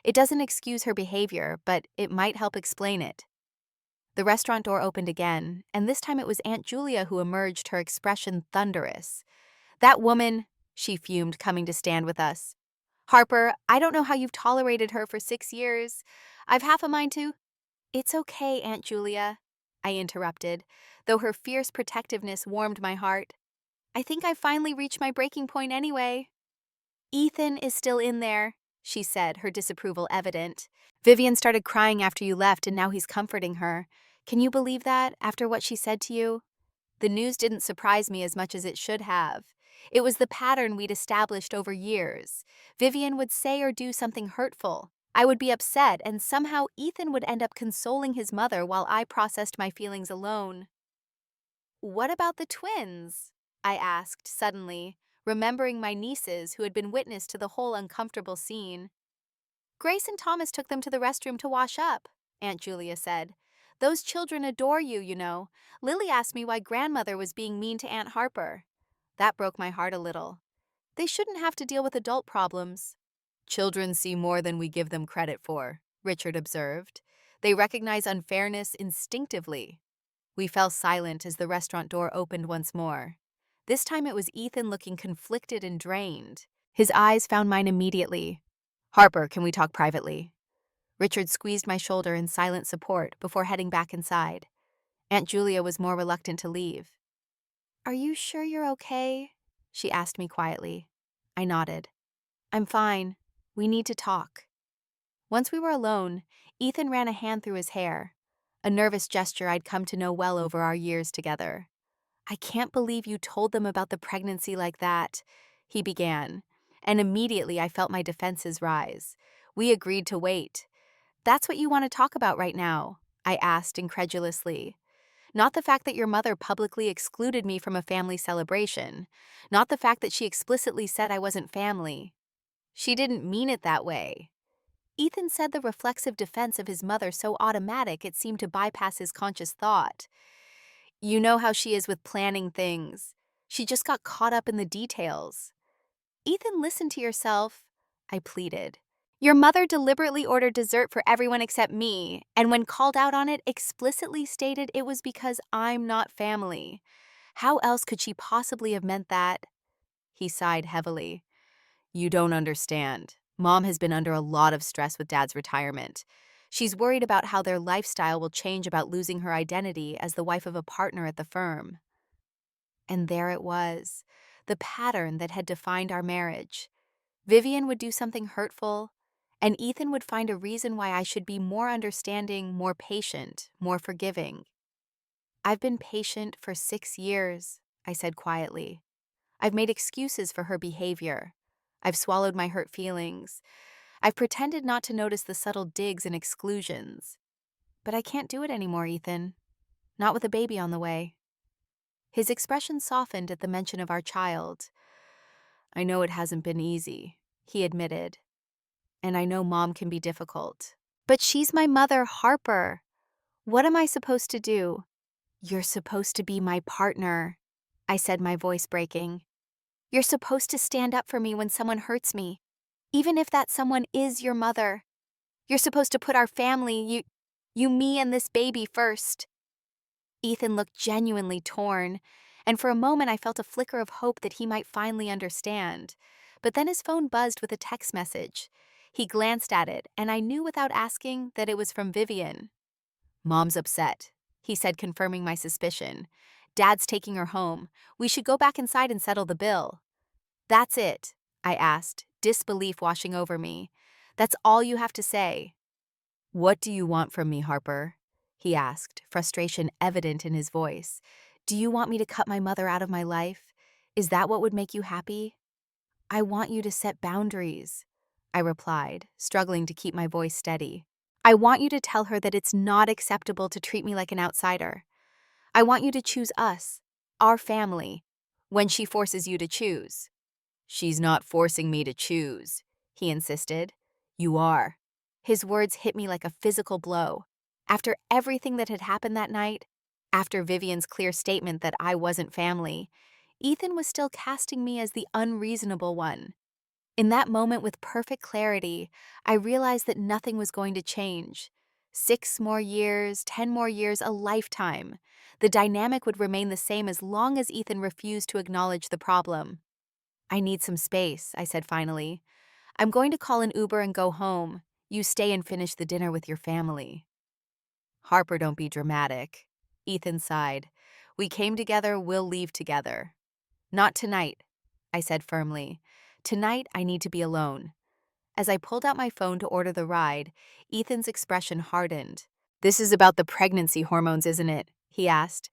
It doesn't excuse her behavior, but it might help explain it. The restaurant door opened again, and this time it was Aunt Julia who emerged, her expression thunderous. "That woman," she fumed, coming to stand with us. "Harper, I don't know how you've tolerated her for 6 years. I've half a mind to—" "It's okay, Aunt Julia," I interrupted, though her fierce protectiveness warmed my heart. "I think I've finally reached my breaking point anyway." "Ethan is still in there," she said, her disapproval evident. "Vivian started crying after you left, and now he's comforting her. Can you believe that, after what she said to you?" The news didn't surprise me as much as it should have. It was the pattern we'd established over years. Vivian would say or do something hurtful. I would be upset, and somehow Ethan would end up consoling his mother while I processed my feelings alone. "What about the twins?" I asked suddenly, remembering my nieces who had been witness to the whole uncomfortable scene. "Grace and Thomas took them to the restroom to wash up," Aunt Julia said. "Those children adore you, you know. Lily asked me why grandmother was being mean to Aunt Harper." That broke my heart a little. They shouldn't have to deal with adult problems. "Children see more than we give them credit for," Richard observed. "They recognize unfairness instinctively." We fell silent as the restaurant door opened once more. This time it was Ethan, looking conflicted and drained. His eyes found mine immediately. "Harper, can we talk privately?" Richard squeezed my shoulder in silent support before heading back inside. Aunt Julia was more reluctant to leave. "Are you sure you're okay?" she asked me quietly. I nodded. "I'm fine. We need to talk." Once we were alone, Ethan ran a hand through his hair, a nervous gesture I'd come to know well over our years together. "I can't believe you told them about the pregnancy like that," he began, and immediately I felt my defenses rise. We agreed to wait. "That's what you want to talk about right now?" I asked incredulously. "Not the fact that your mother publicly excluded me from a family celebration. Not the fact that she explicitly said I wasn't family. She didn't mean it that way." Ethan said the reflexive defense of his mother so automatic it seemed to bypass his conscious thought. "You know how she is with planning things. She just got caught up in the details." "Ethan, listen to yourself," I pleaded. "Your mother deliberately ordered dessert for everyone except me, and when called out on it, explicitly stated it was because I'm not family. How else could she possibly have meant that?" He sighed heavily. "You don't understand. Mom has been under a lot of stress with Dad's retirement. She's worried about how their lifestyle will change, about losing her identity as the wife of a partner at the firm." And there it was, the pattern that had defined our marriage. Vivian would do something hurtful, and Ethan would find a reason why I should be more understanding, more patient, more forgiving. "I've been patient for 6 years," I said quietly. "I've made excuses for her behavior. I've swallowed my hurt feelings. I've pretended not to notice the subtle digs and exclusions. But I can't do it anymore, Ethan. Not with a baby on the way." His expression softened at the mention of our child. "I know it hasn't been easy," he admitted. "And I know Mom can be difficult. But she's my mother, Harper. What am I supposed to do?" "You're supposed to be my partner," I said, my voice breaking. "You're supposed to stand up for me when someone hurts me, even if that someone is your mother. You're supposed to put our family, me and this baby first." Ethan looked genuinely torn, and for a moment I felt a flicker of hope that he might finally understand. But then his phone buzzed with a text message. He glanced at it, and I knew without asking that it was from Vivian. "Mom's upset," he said, confirming my suspicion. "Dad's taking her home. We should go back inside and settle the bill." "That's it?" I asked, disbelief washing over me. "That's all you have to say?" "What do you want from me, Harper?" he asked, frustration evident in his voice. "Do you want me to cut my mother out of my life? Is that what would make you happy?" "I want you to set boundaries," I replied, struggling to keep my voice steady. "I want you to tell her that it's not acceptable to treat me like an outsider. I want you to choose us, our family, when she forces you to choose." "She's not forcing me to choose," he insisted. "You are." His words hit me like a physical blow. After everything that had happened that night, after Vivian's clear statement that I wasn't family, Ethan was still casting me as the unreasonable one. In that moment, with perfect clarity, I realized that nothing was going to change. 6 more years, 10 more years, a lifetime. The dynamic would remain the same as long as Ethan refused to acknowledge the problem. I need some space, I said finally. I'm going to call an Uber and go home. You stay and finish the dinner with your family. Harper, don't be dramatic. Ethan sighed. We came together, we'll leave together. Not tonight, I said firmly. Tonight, I need to be alone. As I pulled out my phone to order the ride, Ethan's expression hardened. This is about the pregnancy hormones, isn't it? He asked.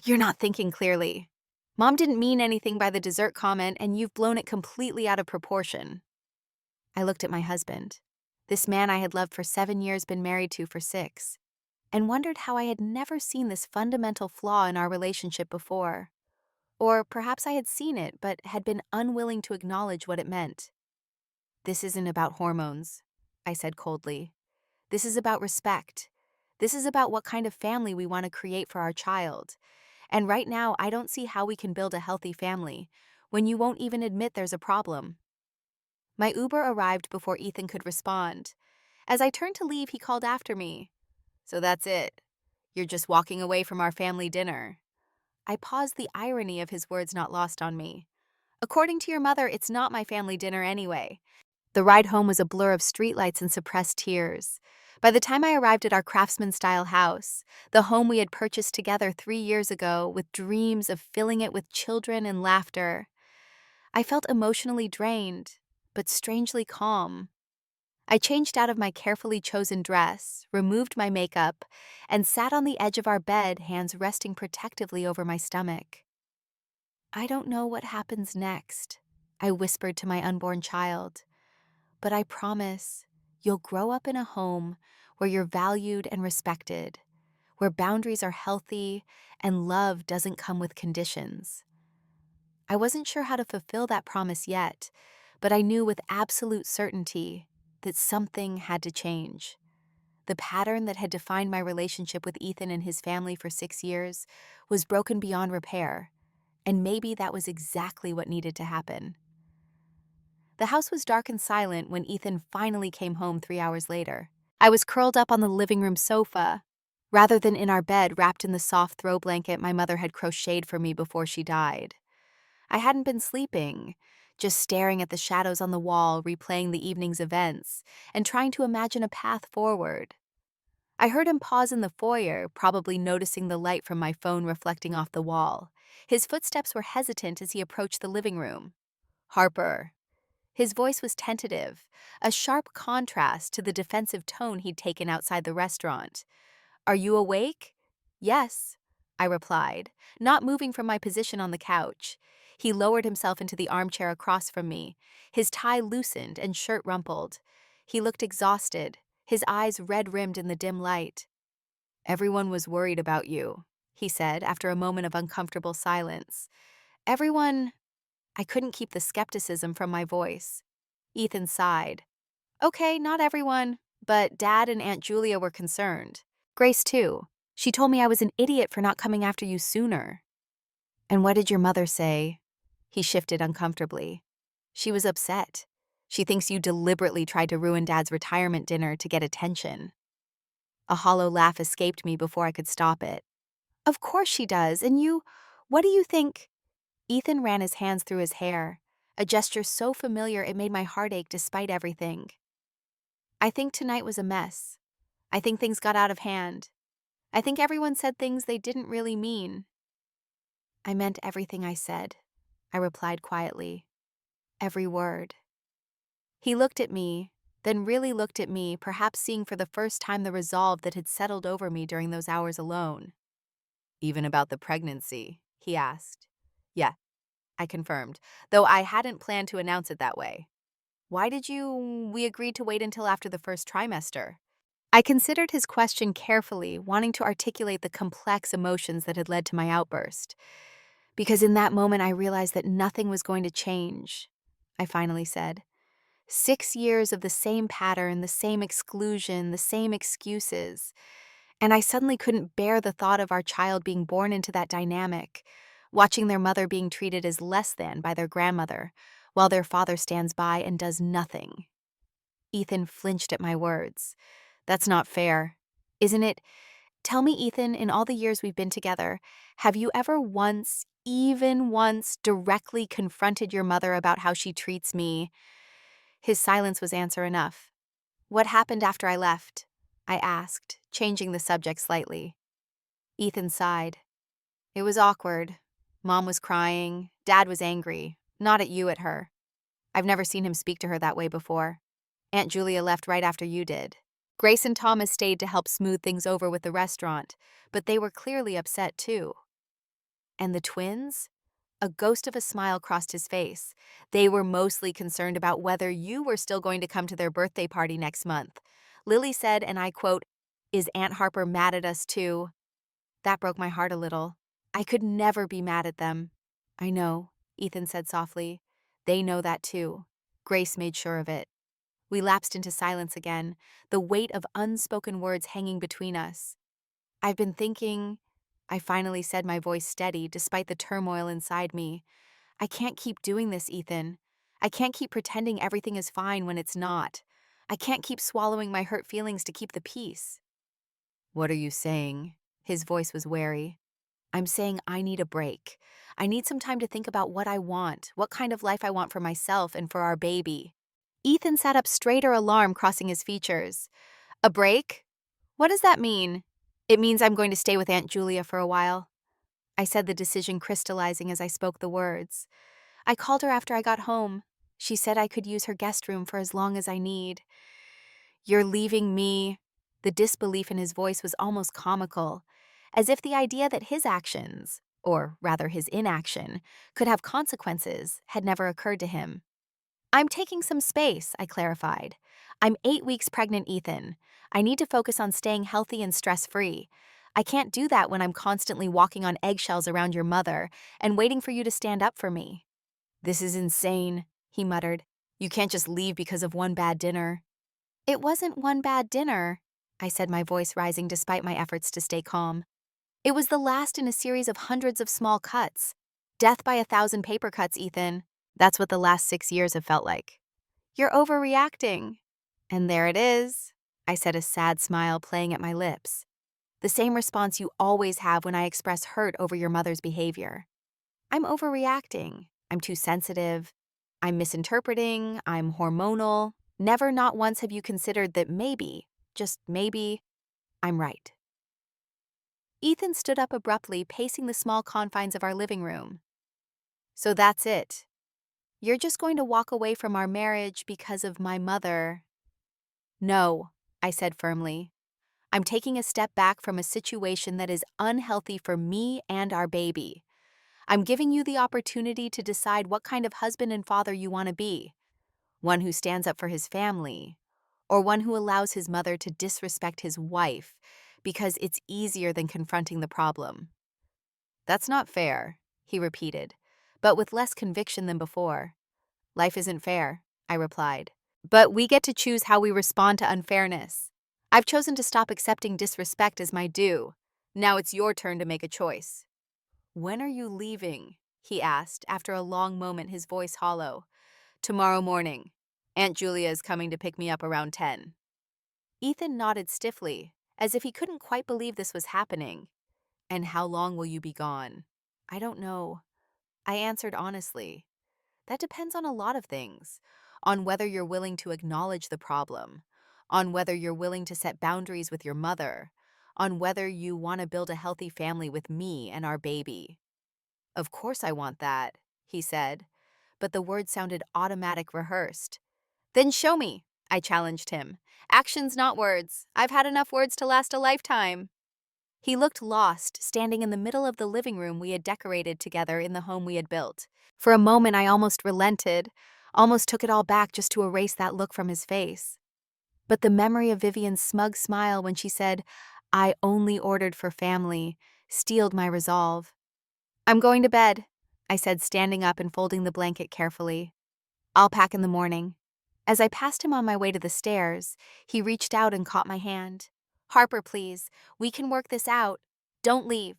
You're not thinking clearly. Mom didn't mean anything by the dessert comment, and you've blown it completely out of proportion. I looked at my husband, this man I had loved for 7 years, been married to for 6, and wondered how I had never seen this fundamental flaw in our relationship before. Or perhaps I had seen it, but had been unwilling to acknowledge what it meant. This isn't about hormones, I said coldly. This is about respect. This is about what kind of family we want to create for our child. And right now, I don't see how we can build a healthy family when you won't even admit there's a problem. My Uber arrived before Ethan could respond. As I turned to leave, he called after me. So that's it. You're just walking away from our family dinner. I paused, the irony of his words not lost on me. According to your mother, it's not my family dinner anyway. The ride home was a blur of streetlights and suppressed tears. By the time I arrived at our craftsman-style house, the home we had purchased together 3 years ago, with dreams of filling it with children and laughter, I felt emotionally drained, but strangely calm. I changed out of my carefully chosen dress, removed my makeup, and sat on the edge of our bed, hands resting protectively over my stomach. I don't know what happens next, I whispered to my unborn child. But I promise you'll grow up in a home where you're valued and respected, where boundaries are healthy and love doesn't come with conditions. I wasn't sure how to fulfill that promise yet, but I knew with absolute certainty that something had to change. The pattern that had defined my relationship with Ethan and his family for 6 years was broken beyond repair, and maybe that was exactly what needed to happen. The house was dark and silent when Ethan finally came home 3 hours later. I was curled up on the living room sofa, rather than in our bed wrapped in the soft throw blanket my mother had crocheted for me before she died. I hadn't been sleeping, just staring at the shadows on the wall, replaying the evening's events, and trying to imagine a path forward. I heard him pause in the foyer, probably noticing the light from my phone reflecting off the wall. His footsteps were hesitant as he approached the living room. Harper. His voice was tentative, a sharp contrast to the defensive tone he'd taken outside the restaurant. Are you awake? Yes, I replied, not moving from my position on the couch. He lowered himself into the armchair across from me, his tie loosened and shirt rumpled. He looked exhausted, his eyes red-rimmed in the dim light. Everyone was worried about you, he said after a moment of uncomfortable silence. Everyone... I couldn't keep the skepticism from my voice. Ethan sighed. Okay, not everyone, but Dad and Aunt Julia were concerned. Grace, too. She told me I was an idiot for not coming after you sooner. And what did your mother say? He shifted uncomfortably. She was upset. She thinks you deliberately tried to ruin Dad's retirement dinner to get attention. A hollow laugh escaped me before I could stop it. Of course she does, and what do you think? Ethan ran his hands through his hair, a gesture so familiar it made my heart ache despite everything. I think tonight was a mess. I think things got out of hand. I think everyone said things they didn't really mean. I meant everything I said, I replied quietly. Every word. He looked at me, then really looked at me, perhaps seeing for the first time the resolve that had settled over me during those hours alone. Even about the pregnancy, he asked. Yeah, I confirmed, though I hadn't planned to announce it that way. Why did we agreed to wait until after the first trimester? I considered his question carefully, wanting to articulate the complex emotions that had led to my outburst. Because in that moment I realized that nothing was going to change, I finally said. 6 years of the same pattern, the same exclusion, the same excuses. And I suddenly couldn't bear the thought of our child being born into that dynamic, watching their mother being treated as less than by their grandmother, while their father stands by and does nothing. Ethan flinched at my words. That's not fair. Isn't it? Tell me, Ethan, in all the years we've been together, have you ever once, even once, directly confronted your mother about how she treats me? His silence was answer enough. What happened after I left? I asked, changing the subject slightly. Ethan sighed. It was awkward. Mom was crying. Dad was angry. Not at you, at her. I've never seen him speak to her that way before. Aunt Julia left right after you did. Grace and Thomas stayed to help smooth things over with the restaurant, but they were clearly upset too. And the twins? A ghost of a smile crossed his face. They were mostly concerned about whether you were still going to come to their birthday party next month. Lily said, and I quote, "Is Aunt Harper mad at us too?" That broke my heart a little. I could never be mad at them. I know, Ethan said softly. They know that too. Grace made sure of it. We lapsed into silence again, the weight of unspoken words hanging between us. I've been thinking, I finally said, my voice steady despite the turmoil inside me. I can't keep doing this, Ethan. I can't keep pretending everything is fine when it's not. I can't keep swallowing my hurt feelings to keep the peace. What are you saying? His voice was wary. I'm saying I need a break. I need some time to think about what I want, what kind of life I want for myself and for our baby. Ethan sat up straighter, alarm crossing his features. A break? What does that mean? It means I'm going to stay with Aunt Julia for a while. I said, the decision crystallizing as I spoke the words. I called her after I got home. She said I could use her guest room for as long as I need. You're leaving me? The disbelief in his voice was almost comical, as if the idea that his actions, or rather his inaction, could have consequences had never occurred to him. I'm taking some space, I clarified. I'm 8 weeks pregnant, Ethan. I need to focus on staying healthy and stress-free. I can't do that when I'm constantly walking on eggshells around your mother and waiting for you to stand up for me. This is insane, he muttered. You can't just leave because of one bad dinner. It wasn't one bad dinner, I said, my voice rising despite my efforts to stay calm. It was the last in a series of hundreds of small cuts. Death by 1,000 paper cuts, Ethan. That's what the last 6 years have felt like. You're overreacting. And there it is, I said, a sad smile playing at my lips. The same response you always have when I express hurt over your mother's behavior. I'm overreacting. I'm too sensitive. I'm misinterpreting. I'm hormonal. Never, not once have you considered that maybe, just maybe, I'm right. Ethan stood up abruptly, pacing the small confines of our living room. So that's it. You're just going to walk away from our marriage because of my mother? No, I said firmly. I'm taking a step back from a situation that is unhealthy for me and our baby. I'm giving you the opportunity to decide what kind of husband and father you want to be. One who stands up for his family, or one who allows his mother to disrespect his wife because it's easier than confronting the problem. That's not fair, he repeated, but with less conviction than before. Life isn't fair, I replied. But we get to choose how we respond to unfairness. I've chosen to stop accepting disrespect as my due. Now it's your turn to make a choice. When are you leaving? He asked, after a long moment, his voice hollow. Tomorrow morning. Aunt Julia is coming to pick me up around 10. Ethan nodded stiffly, as if he couldn't quite believe this was happening. And how long will you be gone? I don't know. I answered honestly. That depends on a lot of things. On whether you're willing to acknowledge the problem. On whether you're willing to set boundaries with your mother. On whether you want to build a healthy family with me and our baby. Of course I want that, he said, but the words sounded automatic, rehearsed. Then show me, I challenged him. Actions, not words. I've had enough words to last a lifetime. He looked lost, standing in the middle of the living room we had decorated together in the home we had built. For a moment, I almost relented, almost took it all back just to erase that look from his face. But the memory of Vivian's smug smile when she said, I only ordered for family, steeled my resolve. I'm going to bed, I said, standing up and folding the blanket carefully. I'll pack in the morning. As I passed him on my way to the stairs, he reached out and caught my hand. Harper, please. We can work this out. Don't leave.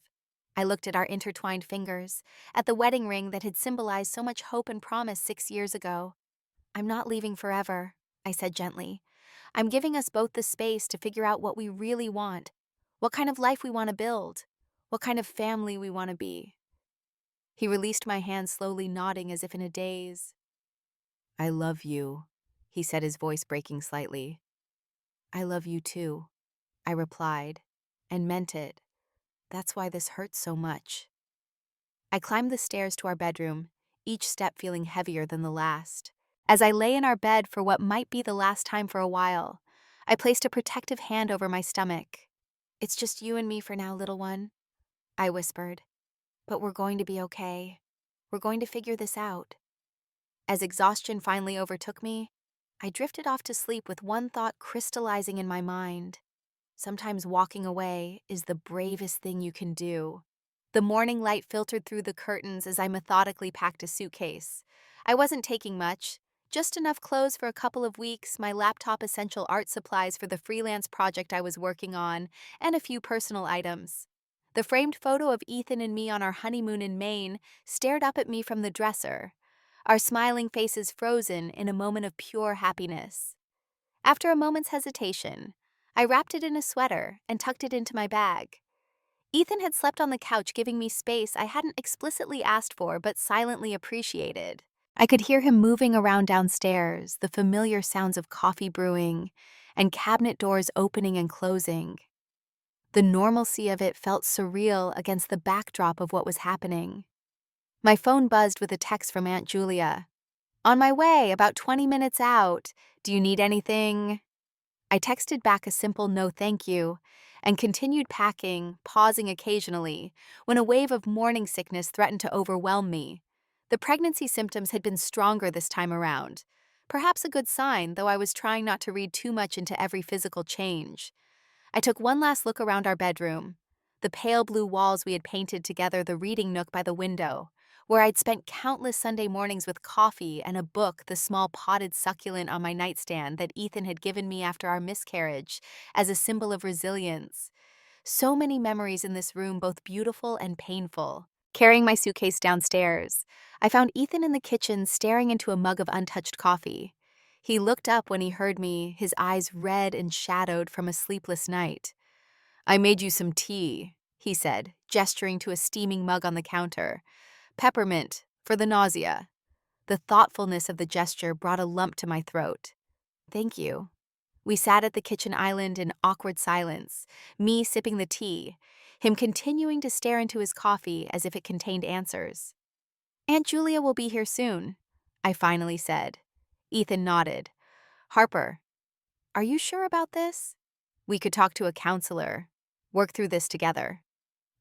I looked at our intertwined fingers, at the wedding ring that had symbolized so much hope and promise 6 years ago. "I'm not leaving forever," I said gently. "I'm giving us both the space to figure out what we really want, what kind of life we want to build, what kind of family we want to be." He released my hand, slowly, nodding as if in a daze. "I love you," he said, his voice breaking slightly. "I love you too," I replied, and meant it. That's why this hurts so much. I climbed the stairs to our bedroom, each step feeling heavier than the last. As I lay in our bed for what might be the last time for a while, I placed a protective hand over my stomach. "It's just you and me for now, little one," I whispered. "But we're going to be okay. We're going to figure this out." As exhaustion finally overtook me, I drifted off to sleep with one thought crystallizing in my mind. Sometimes walking away is the bravest thing you can do. The morning light filtered through the curtains as I methodically packed a suitcase. I wasn't taking much, just enough clothes for a couple of weeks, my laptop, essential art supplies for the freelance project I was working on, and a few personal items. The framed photo of Ethan and me on our honeymoon in Maine stared up at me from the dresser, our smiling faces frozen in a moment of pure happiness. After a moment's hesitation, I wrapped it in a sweater and tucked it into my bag. Ethan had slept on the couch, giving me space I hadn't explicitly asked for but silently appreciated. I could hear him moving around downstairs, the familiar sounds of coffee brewing and cabinet doors opening and closing. The normalcy of it felt surreal against the backdrop of what was happening. My phone buzzed with a text from Aunt Julia. "On my way, about 20 minutes out. Do you need anything?" I texted back a simple "no thank you" and continued packing, pausing occasionally, when a wave of morning sickness threatened to overwhelm me. The pregnancy symptoms had been stronger this time around. Perhaps a good sign, though I was trying not to read too much into every physical change. I took one last look around our bedroom. The pale blue walls we had painted together, the reading nook by the window, where I'd spent countless Sunday mornings with coffee and a book, the small potted succulent on my nightstand that Ethan had given me after our miscarriage as a symbol of resilience. So many memories in this room, both beautiful and painful. Carrying my suitcase downstairs, I found Ethan in the kitchen staring into a mug of untouched coffee. He looked up when he heard me, his eyes red and shadowed from a sleepless night. "I made you some tea," he said, gesturing to a steaming mug on the counter. "Peppermint, for the nausea." The thoughtfulness of the gesture brought a lump to my throat. "Thank you." We sat at the kitchen island in awkward silence, me sipping the tea, him continuing to stare into his coffee as if it contained answers. "Aunt Julia will be here soon," I finally said. Ethan nodded. "Harper, are you sure about this? We could talk to a counselor, work through this together."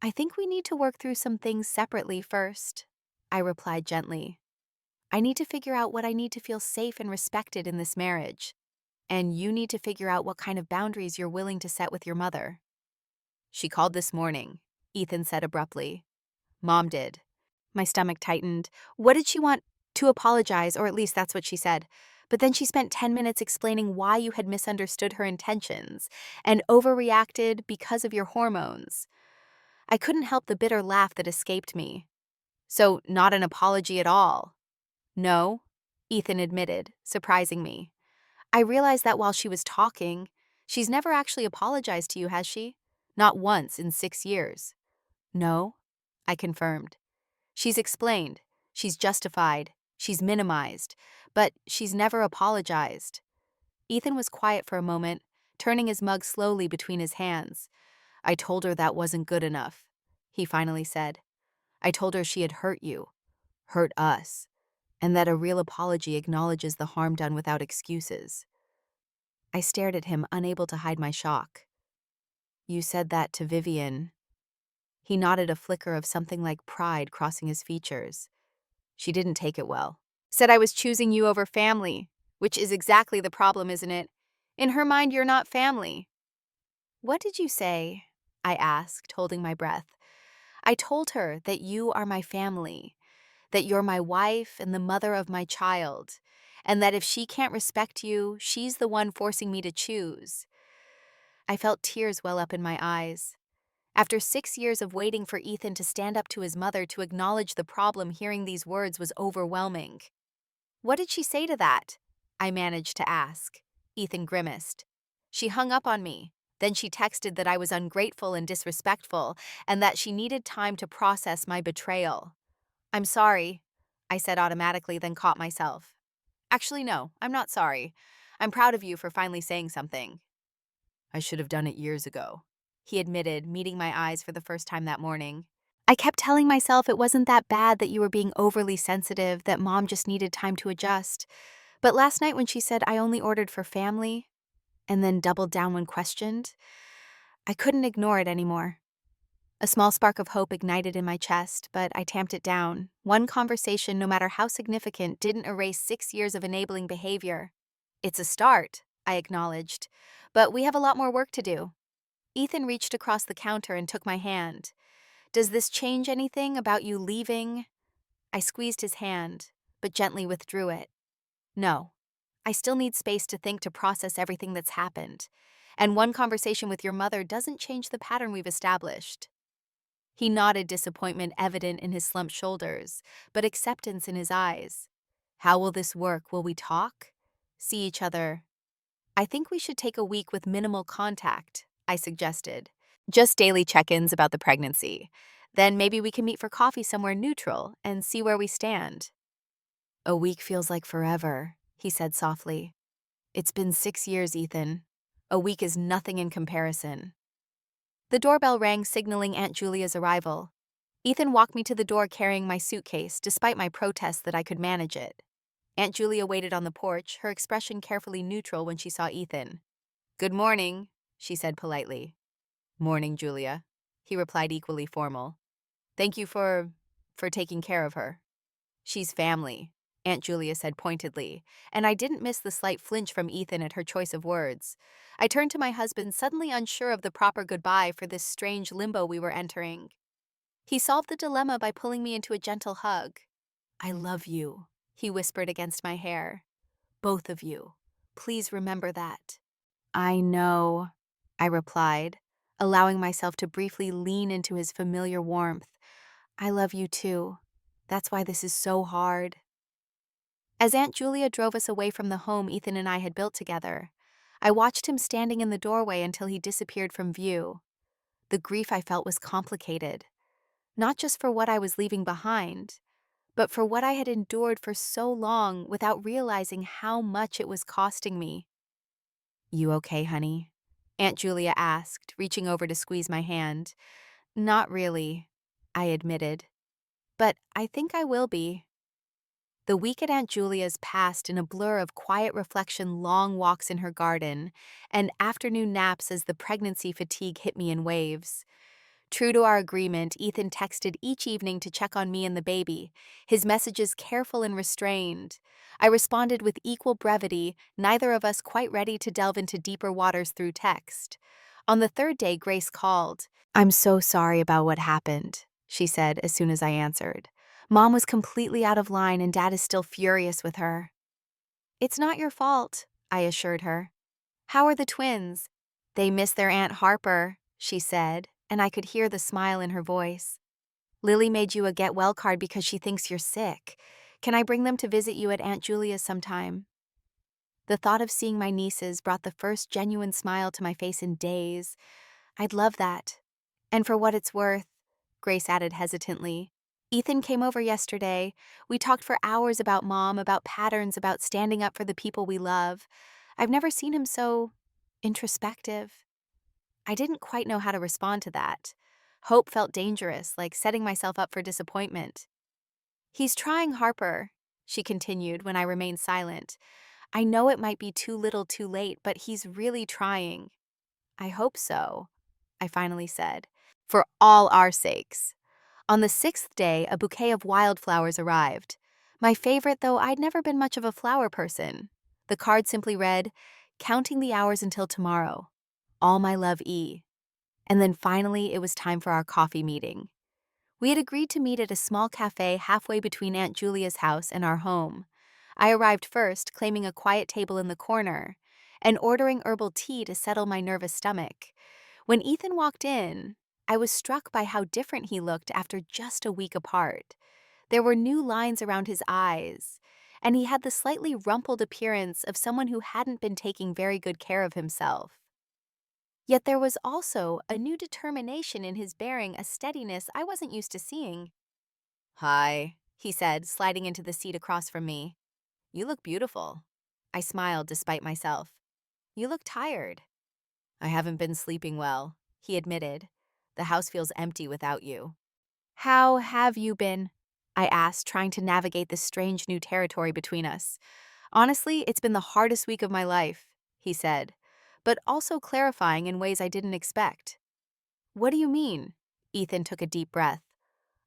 "I think we need to work through some things separately first," I replied gently. "I need to figure out what I need to feel safe and respected in this marriage, and you need to figure out what kind of boundaries you're willing to set with your mother." "She called this morning," Ethan said abruptly. "Mom did." My stomach tightened. What did she want? "To apologize, or at least that's what she said. But then she spent 10 minutes explaining why you had misunderstood her intentions and overreacted because of your hormones." I couldn't help the bitter laugh that escaped me. "So, not an apology at all?" "No," Ethan admitted, surprising me. "I realized that while she was talking. She's never actually apologized to you, has she? Not once in 6 years." "No," I confirmed. "She's explained, she's justified, she's minimized, but she's never apologized." Ethan was quiet for a moment, turning his mug slowly between his hands. "I told her that wasn't good enough," he finally said. "I told her she had hurt you, hurt us, and that a real apology acknowledges the harm done without excuses." I stared at him, unable to hide my shock. "You said that to Vivian." He nodded, a flicker of something like pride crossing his features. "She didn't take it well. Said I was choosing you over family, which is exactly the problem, isn't it? In her mind, you're not family." "What did you say?" I asked, holding my breath. "I told her that you are my family, that you're my wife and the mother of my child, and that if she can't respect you, she's the one forcing me to choose." I felt tears well up in my eyes. After 6 years of waiting for Ethan to stand up to his mother to acknowledge the problem, hearing these words was overwhelming. "What did she say to that?" I managed to ask. Ethan grimaced. "She hung up on me. Then she texted that I was ungrateful and disrespectful, and that she needed time to process my betrayal." "I'm sorry," I said automatically, then caught myself. "Actually, no, I'm not sorry. I'm proud of you for finally saying something." "I should have done it years ago," he admitted, meeting my eyes for the first time that morning. "I kept telling myself it wasn't that bad, that you were being overly sensitive, that mom just needed time to adjust. But last night when she said I only ordered for family, and then doubled down when questioned, I couldn't ignore it anymore." A small spark of hope ignited in my chest, but I tamped it down. One conversation, no matter how significant, didn't erase 6 years of enabling behavior. "It's a start," I acknowledged, "but we have a lot more work to do." Ethan reached across the counter and took my hand. "Does this change anything about you leaving?" I squeezed his hand, but gently withdrew it. "No. I still need space to think, to process everything that's happened. And one conversation with your mother doesn't change the pattern we've established." He nodded, disappointment evident in his slumped shoulders, but acceptance in his eyes. "How will this work? Will we talk? See each other?" "I think we should take a week with minimal contact," I suggested. "Just daily check-ins about the pregnancy. Then maybe we can meet for coffee somewhere neutral and see where we stand." "A week feels like forever," he said softly. "It's been 6 years, Ethan. A week is nothing in comparison." The doorbell rang, signaling Aunt Julia's arrival. Ethan walked me to the door carrying my suitcase, despite my protest that I could manage it. Aunt Julia waited on the porch, her expression carefully neutral when she saw Ethan. "Good morning," she said politely. "Morning, Julia," he replied, equally formal. "Thank you for taking care of her." "She's family," Aunt Julia said pointedly, and I didn't miss the slight flinch from Ethan at her choice of words. I turned to my husband, suddenly unsure of the proper goodbye for this strange limbo we were entering. He solved the dilemma by pulling me into a gentle hug. "I love you," he whispered against my hair. "Both of you. Please remember that." "I know," I replied, allowing myself to briefly lean into his familiar warmth. "I love you too. That's why this is so hard." As Aunt Julia drove us away from the home Ethan and I had built together, I watched him standing in the doorway until he disappeared from view. The grief I felt was complicated, not just for what I was leaving behind, but for what I had endured for so long without realizing how much it was costing me. "You okay, honey?" Aunt Julia asked, reaching over to squeeze my hand. "Not really," I admitted, "but I think I will be." The week at Aunt Julia's passed in a blur of quiet reflection, long walks in her garden, and afternoon naps as the pregnancy fatigue hit me in waves. True to our agreement, Ethan texted each evening to check on me and the baby, his messages careful and restrained. I responded with equal brevity, neither of us quite ready to delve into deeper waters through text. On the third day, Grace called. "I'm so sorry about what happened," she said as soon as I answered. "Mom was completely out of line and Dad is still furious with her." "It's not your fault," I assured her. "How are the twins?" "They miss their Aunt Harper," she said, and I could hear the smile in her voice. "Lily made you a get well card because she thinks you're sick. Can I bring them to visit you at Aunt Julia's sometime?" The thought of seeing my nieces brought the first genuine smile to my face in days. "I'd love that. And for what it's worth," Grace added hesitantly, "Ethan came over yesterday. We talked for hours about Mom, about patterns, about standing up for the people we love. I've never seen him so introspective." I didn't quite know how to respond to that. Hope felt dangerous, like setting myself up for disappointment. "He's trying, Harper," she continued when I remained silent. "I know it might be too little too late, but he's really trying." "I hope so," I finally said, "for all our sakes." On the 6th day, a bouquet of wildflowers arrived. My favorite, though I'd never been much of a flower person. The card simply read, "Counting the hours until tomorrow. All my love, E." And then finally, it was time for our coffee meeting. We had agreed to meet at a small cafe halfway between Aunt Julia's house and our home. I arrived first, claiming a quiet table in the corner, and ordering herbal tea to settle my nervous stomach. When Ethan walked in, I was struck by how different he looked after just a week apart. There were new lines around his eyes, and he had the slightly rumpled appearance of someone who hadn't been taking very good care of himself. Yet there was also a new determination in his bearing, a steadiness I wasn't used to seeing. "Hi," he said, sliding into the seat across from me. "You look beautiful." I smiled despite myself. "You look tired." "I haven't been sleeping well," he admitted. "The house feels empty without you." "How have you been?" I asked, trying to navigate this strange new territory between us. "Honestly, it's been the hardest week of my life," he said, but also clarifying in ways I didn't expect. "What do you mean?" Ethan took a deep breath.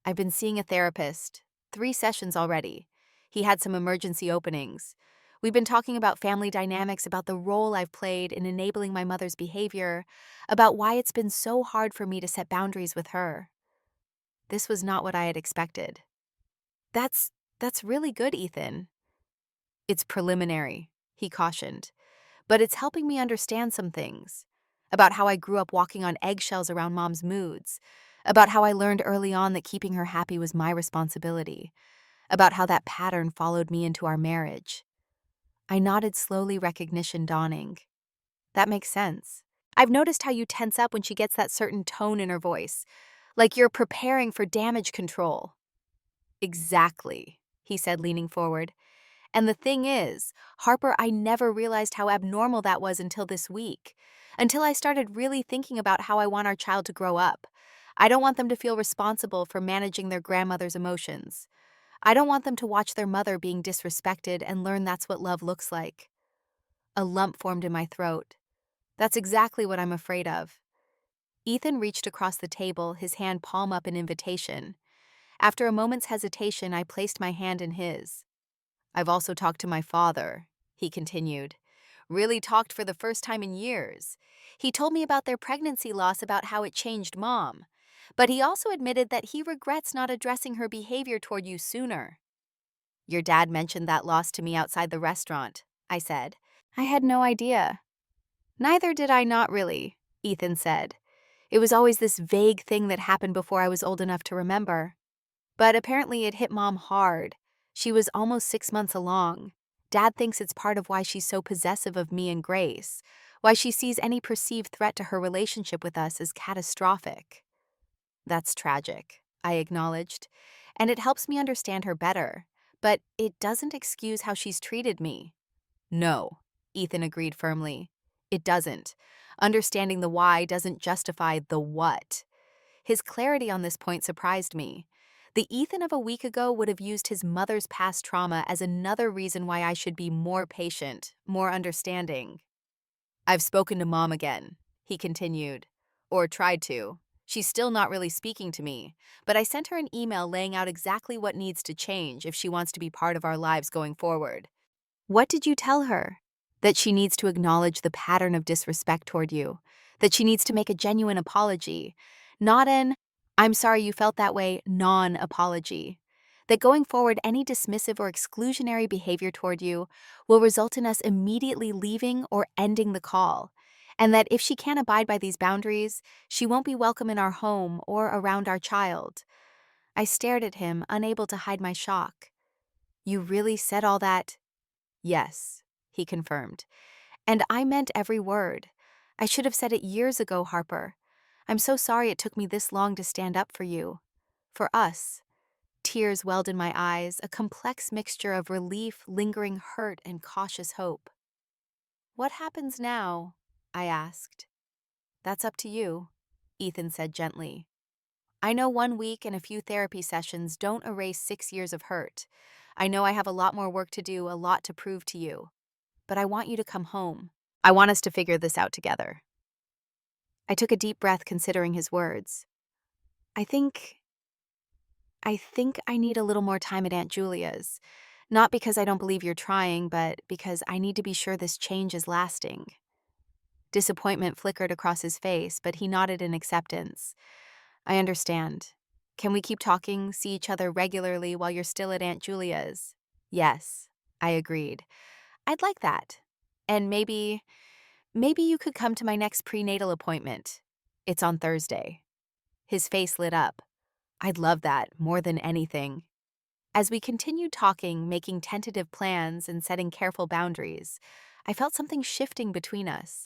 "I've been seeing a therapist. 3 sessions already. He had some emergency openings. We've been talking about family dynamics, about the role I've played in enabling my mother's behavior, about why it's been so hard for me to set boundaries with her." This was not what I had expected. That's really good, Ethan." "It's preliminary," he cautioned, "but it's helping me understand some things. About how I grew up walking on eggshells around Mom's moods. About how I learned early on that keeping her happy was my responsibility. About how that pattern followed me into our marriage." I nodded slowly, recognition dawning. "That makes sense. I've noticed how you tense up when she gets that certain tone in her voice, like you're preparing for damage control." "Exactly," he said, leaning forward. "And the thing is, Harper, I never realized how abnormal that was until this week. Until I started really thinking about how I want our child to grow up. I don't want them to feel responsible for managing their grandmother's emotions. I don't want them to watch their mother being disrespected and learn that's what love looks like." A lump formed in my throat. "That's exactly what I'm afraid of." Ethan reached across the table, his hand palm up in invitation. After a moment's hesitation, I placed my hand in his. "I've also talked to my father," he continued. "Really talked for the first time in years. He told me about their pregnancy loss, about how it changed Mom. But he also admitted that he regrets not addressing her behavior toward you sooner." "Your dad mentioned that loss to me outside the restaurant," I said. "I had no idea." "Neither did I, not really," Ethan said. "It was always this vague thing that happened before I was old enough to remember. But apparently it hit Mom hard. She was almost 6 months along. Dad thinks it's part of why she's so possessive of me and Grace, why she sees any perceived threat to her relationship with us as catastrophic." "That's tragic," I acknowledged, "and it helps me understand her better. But it doesn't excuse how she's treated me." "No," Ethan agreed firmly. "It doesn't. Understanding the why doesn't justify the what." His clarity on this point surprised me. The Ethan of a week ago would have used his mother's past trauma as another reason why I should be more patient, more understanding. "I've spoken to Mom again," he continued. "Or tried to. She's still not really speaking to me, but I sent her an email laying out exactly what needs to change if she wants to be part of our lives going forward." "What did you tell her?" "That she needs to acknowledge the pattern of disrespect toward you. That she needs to make a genuine apology. Not an, 'I'm sorry you felt that way,' non-apology. That going forward, any dismissive or exclusionary behavior toward you will result in us immediately leaving or ending the call. And that if she can't abide by these boundaries, she won't be welcome in our home or around our child." I stared at him, unable to hide my shock. "You really said all that?" "Yes," he confirmed. "And I meant every word. I should have said it years ago, Harper. I'm so sorry it took me this long to stand up for you. For us." Tears welled in my eyes, a complex mixture of relief, lingering hurt, and cautious hope. "What happens now?" I asked. "That's up to you," Ethan said gently. "I know 1 week and a few therapy sessions don't erase 6 years of hurt. I know I have a lot more work to do, a lot to prove to you. But I want you to come home. I want us to figure this out together." I took a deep breath, considering his words. I think I need a little more time at Aunt Julia's. Not because I don't believe you're trying, but because I need to be sure this change is lasting." Disappointment flickered across his face, but he nodded in acceptance. "I understand. Can we keep talking, see each other regularly while you're still at Aunt Julia's?" "Yes," I agreed. "I'd like that. And maybe you could come to my next prenatal appointment. It's on Thursday." His face lit up. I'd love that more than anything. As we continued talking, making tentative plans and setting careful boundaries, I felt something shifting between us.